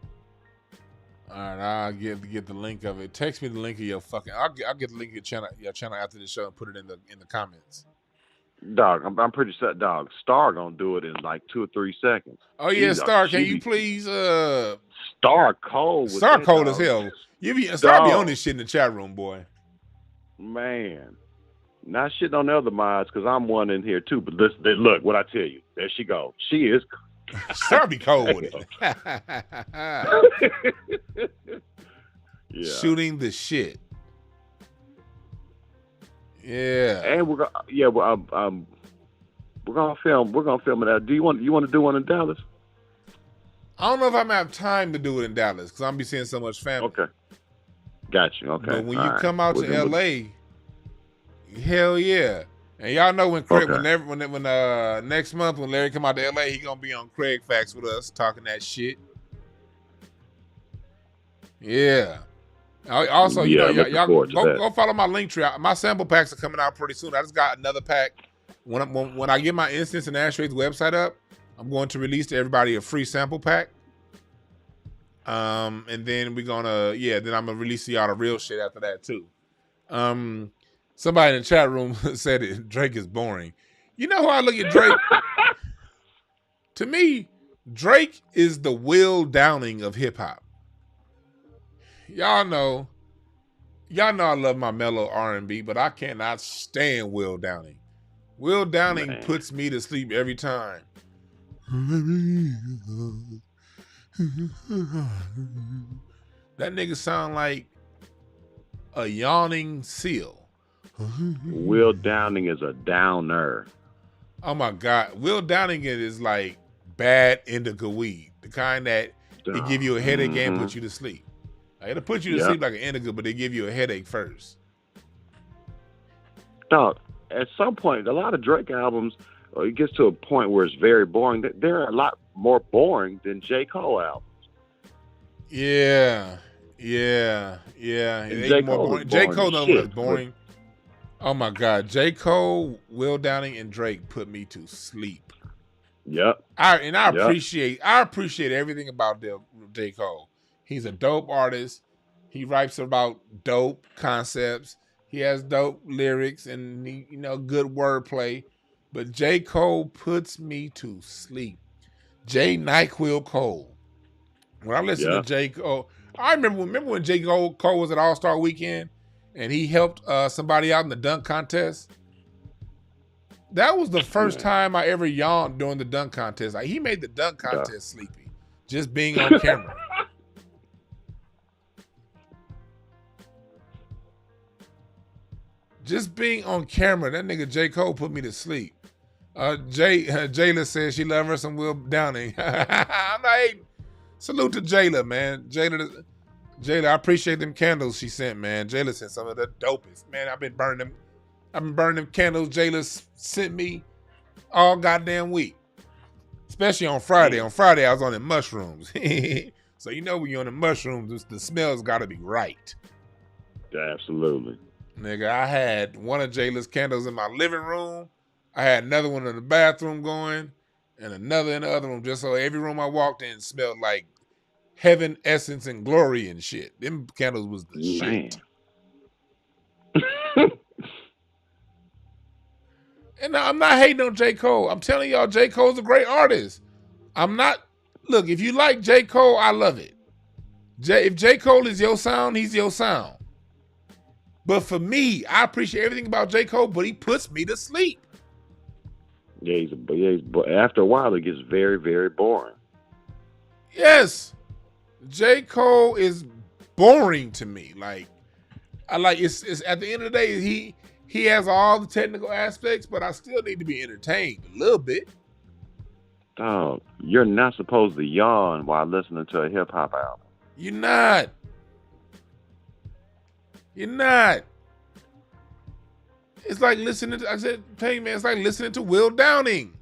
All right, I'll get the link of it. Text me the link of your fucking. I'll get the link of your channel after the show and put it in the comments. Dog, I'm pretty sure, dog, Star gonna do it in like 2 or 3 seconds. Oh yeah, Star, can you please Star cold. Star cold as hell. Star be on this shit in the chat room, boy. Man, not shitting on the other mods because I'm one in here too. But look, what I tell you, there she go. She is. Star be cold with it. Yeah. Shooting the Shit. Yeah, and we're gonna film it out. Do you want to do one in Dallas? I don't know if I'm gonna have time to do it in Dallas because I'm be seeing so much family. Okay, got you. Okay, but when you come out to LA, hell yeah, And y'all know when Craig, Okay. when next month when Larry come out to LA, he gonna be on Craig Facts with us talking that shit. Yeah. Also, you know, y'all go follow my link tree. My sample packs are coming out pretty soon. I just got another pack. When I get my Instance and Ashtrays website up, I'm going to release to everybody a free sample pack. And then then I'm gonna release to y'all the real shit after that too. Somebody in the chat room said it, Drake is boring. You know how I look at Drake? To me, Drake is the Will Downing of hip hop. Y'all know I love my mellow R&B, but I cannot stand Will Downing. Will Downing puts me to sleep every time. That nigga sound like a yawning seal. Will Downing is a downer. Oh my God. Will Downing is like bad indica weed. The kind that it give you a headache and put you to sleep. Like, it'll put you to sleep like an indica, but they give you a headache first. Dog, at some point, a lot of Drake albums, it gets to a point where it's very boring. They're a lot more boring than J. Cole albums. Yeah. J. Cole is boring. Oh my God. J. Cole, Will Downing, and Drake put me to sleep. Yep. I appreciate everything about J. Cole. He's a dope artist. He writes about dope concepts. He has dope lyrics and good wordplay. But J. Cole puts me to sleep. J. NyQuil Cole. When I listen to J. Cole, I remember when J. Cole was at All-Star Weekend and he helped somebody out in the dunk contest. That was the first time I ever yawned during the dunk contest. Like, he made the dunk contest sleepy, just being on camera. Just being on camera, that nigga J. Cole put me to sleep. Jayla says she love her some Will Downing. I'm not hating. Salute to Jayla, man. Jayla, I appreciate them candles she sent, man. Jayla sent some of the dopest. Man, I've been burning them candles Jayla sent me all goddamn week. Especially on Friday. On Friday, I was on the mushrooms. So when you're on the mushrooms, the smells got to be right. Absolutely. Nigga, I had one of Jayla's candles in my living room. I had another one in the bathroom going, and another in the other room, just so every room I walked in smelled like heaven, essence, and glory and shit. Them candles was the shit. And I'm not hating on J. Cole. I'm telling y'all, J. Cole's a great artist. Look, if you like J. Cole, I love it. If J. Cole is your sound, he's your sound. But for me, I appreciate everything about J. Cole, but he puts me to sleep. Yeah, after a while, it gets very, very boring. Yes. J. Cole is boring to me. It's at the end of the day, he has all the technical aspects, but I still need to be entertained a little bit. Oh, you're not supposed to yawn while listening to a hip hop album. You're not. It's like listening to, it's like listening to Will Downing.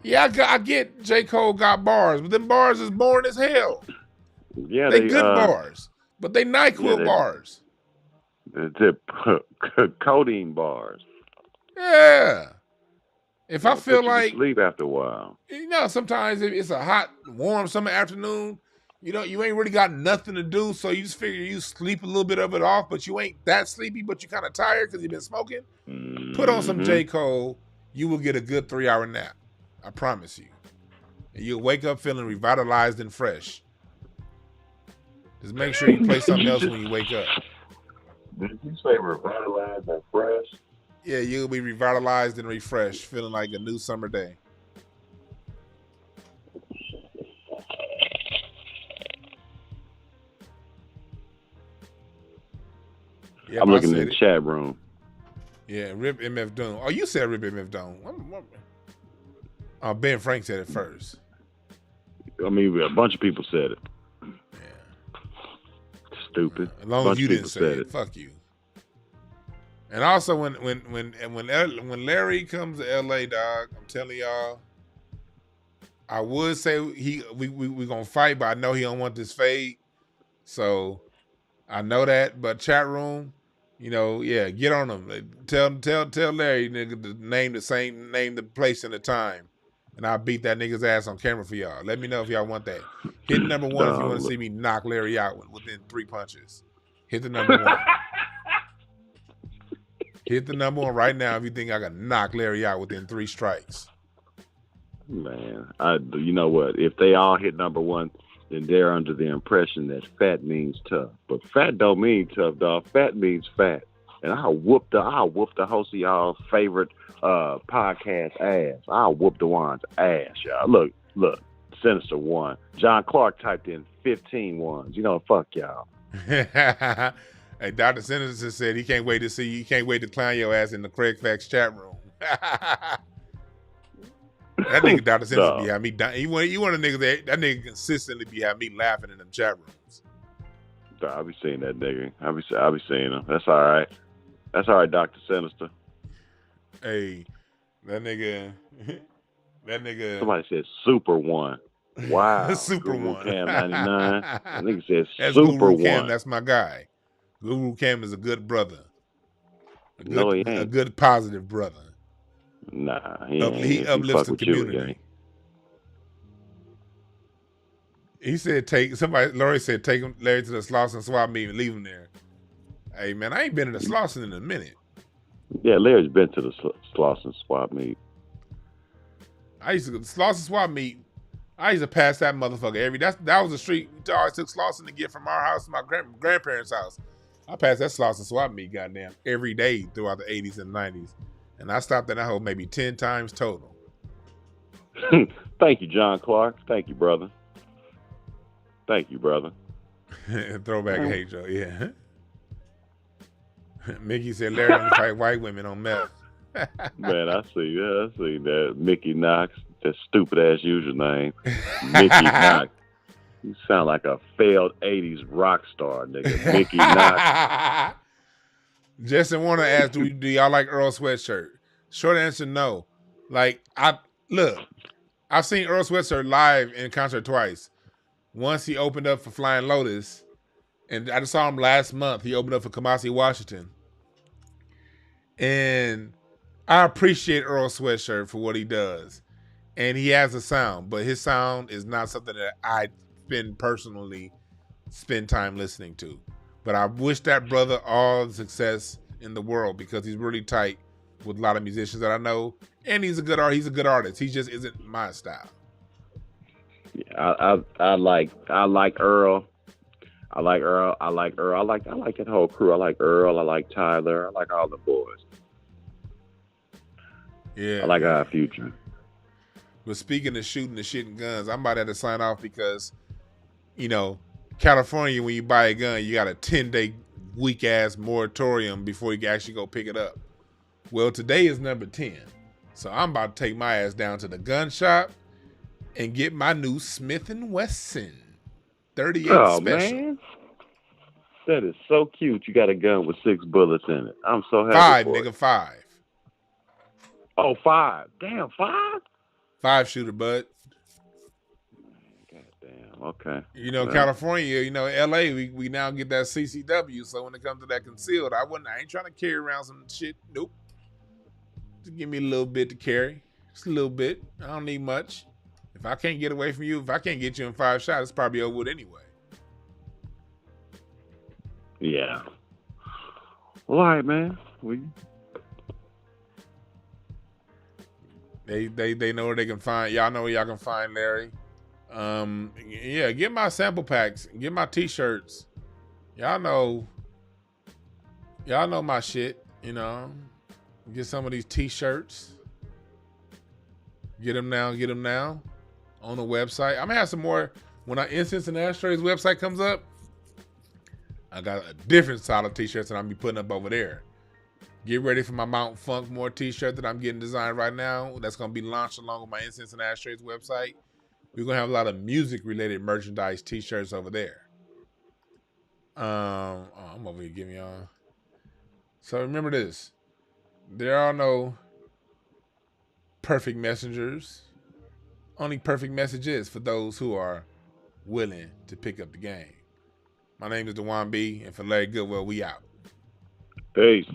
Yeah, I get J. Cole got bars, but them bars is boring as hell. Yeah, they good bars, but they NyQuil bars. They're codeine bars. Yeah. If I feel like sleep after a while. Sometimes if it's a hot, warm summer afternoon, you ain't really got nothing to do, so you just figure you sleep a little bit of it off, but you ain't that sleepy, but you kind of tired because you've been smoking. Put on some J. Cole, you will get a good 3-hour nap. I promise you. And you'll wake up feeling revitalized and fresh. Just make sure you play something else when you wake up. Did you say revitalized and fresh? Yeah, you'll be revitalized and refreshed, feeling like a new summer day. Yep, I'm looking in the chat room. Yeah, Rip MF Doom. Oh, you said Rip MF Doom. Ben Frank said it first. I mean, a bunch of people said it. Yeah. Stupid. As long as you didn't say it, fuck you. And also when Larry comes to LA, dog, I'm telling y'all, I would say we gonna fight, but I know he don't want this fade. So I know that. But chat room, yeah, get on him. Tell Larry, nigga, to name the place and the time. And I'll beat that nigga's ass on camera for y'all. Let me know if y'all want that. Hit number 1 if you want to see me knock Larry out within 3 punches. Hit the number 1. Hit the number 1 right now if you think I can knock Larry out within 3 strikes. Man, you know what? If they all hit number 1, then they're under the impression that fat means tough. But fat don't mean tough, dog. Fat means fat. And I'll whoop the host of y'all's favorite podcast ass. I'll whoop Dwann's ass, y'all. Look, Sinister 1. John Clark typed in 15 ones. Fuck y'all. Hey, Dr. Sinister said he can't wait to see you. He can't wait to clown your ass in the Craig Facts chat room. That nigga Dr. Sinister be having me dying. You one of the niggas that nigga consistently be having me laughing in them chat rooms. I'll be seeing that nigga. I'll be seeing him. That's all right. That's all right, Dr. Sinister. Hey, that nigga. Somebody said Super 1. Wow. Super Guru 1. Cam 99. That nigga said That's Super Guru 1. Cam. That's my guy. Guru Cam is a good brother. No, he ain't. A good He positive brother. ain't. He uplifts the community. He said, Larry said, take Larry to the Slauson swap meet and leave him there. Hey, man, I ain't been to the Slauson in a minute. Yeah, Larry's been to the Slauson swap meet. I used to go to the Slauson swap meet. I used to pass that motherfucker that was a street we always took Slauson to get from our house to my grandparents' house. I passed that Slauson swap meet, goddamn, every day throughout the 80s and 90s. And I stopped at that hole maybe 10 times total. Thank you, John Clark. Thank you, brother. Throwback hate, Joe, yeah. Mickey said Larry only fight white women on meth. Man, I see that. Mickey Knox, that stupid ass username. Mickey Knox. You sound like a failed 80s rock star, nigga. Mickey Knox. Justin Warner asked, do y'all like Earl Sweatshirt? Short answer, no. Like, I've seen Earl Sweatshirt live in concert twice. Once he opened up for Flying Lotus, and I just saw him last month. He opened up for Kamasi Washington. And I appreciate Earl Sweatshirt for what he does. And he has a sound, but his sound is not something that I personally spend time listening to. But I wish that brother all the success in the world because he's really tight with a lot of musicians that I know. And he's a good artist. He just isn't my style. Yeah, I like Earl. I like that whole crew. I like Earl. I like Tyler. I like all the boys. Yeah. I like our Future. But speaking of shooting the shit and guns, I'm about to have to sign off because, California, when you buy a gun, you got a 10-day weak-ass moratorium before you can actually go pick it up. Well, today is number 10. So I'm about to take my ass down to the gun shop and get my new Smith & Wesson 38 special. Man. That is so cute. You got a gun with 6 bullets in it. I'm so happy. 5. Oh, 5. Damn, 5? 5 shooter, bud. Goddamn. Okay. California, LA, we now get that CCW. So when it comes to that concealed, I ain't trying to carry around some shit. Nope. Just give me a little bit to carry. Just a little bit. I don't need much. If I can't get away from you, if I can't get you in 5 shots, it's probably over with anyway. Yeah. All right, man. They know where they can find. Y'all know where y'all can find Larry. Yeah, get my sample packs. Get my t-shirts. Y'all know my shit. Get some of these t-shirts. Get them now on the website. I'm gonna have some more when our Incense and Ashtrays website comes up. I got a different style of t-shirts that I'm be putting up over there. Get ready for my Mount Funk More t-shirt that I'm getting designed right now. That's going to be launched along with my Incense and Ashtrays website. We're going to have a lot of music-related merchandise t-shirts over there. I'm over here giving y'all So remember this. There are no perfect messengers. Only perfect messages for those who are willing to pick up the game. My name is Dwan B, and for Larry Goodwell, we out. Peace.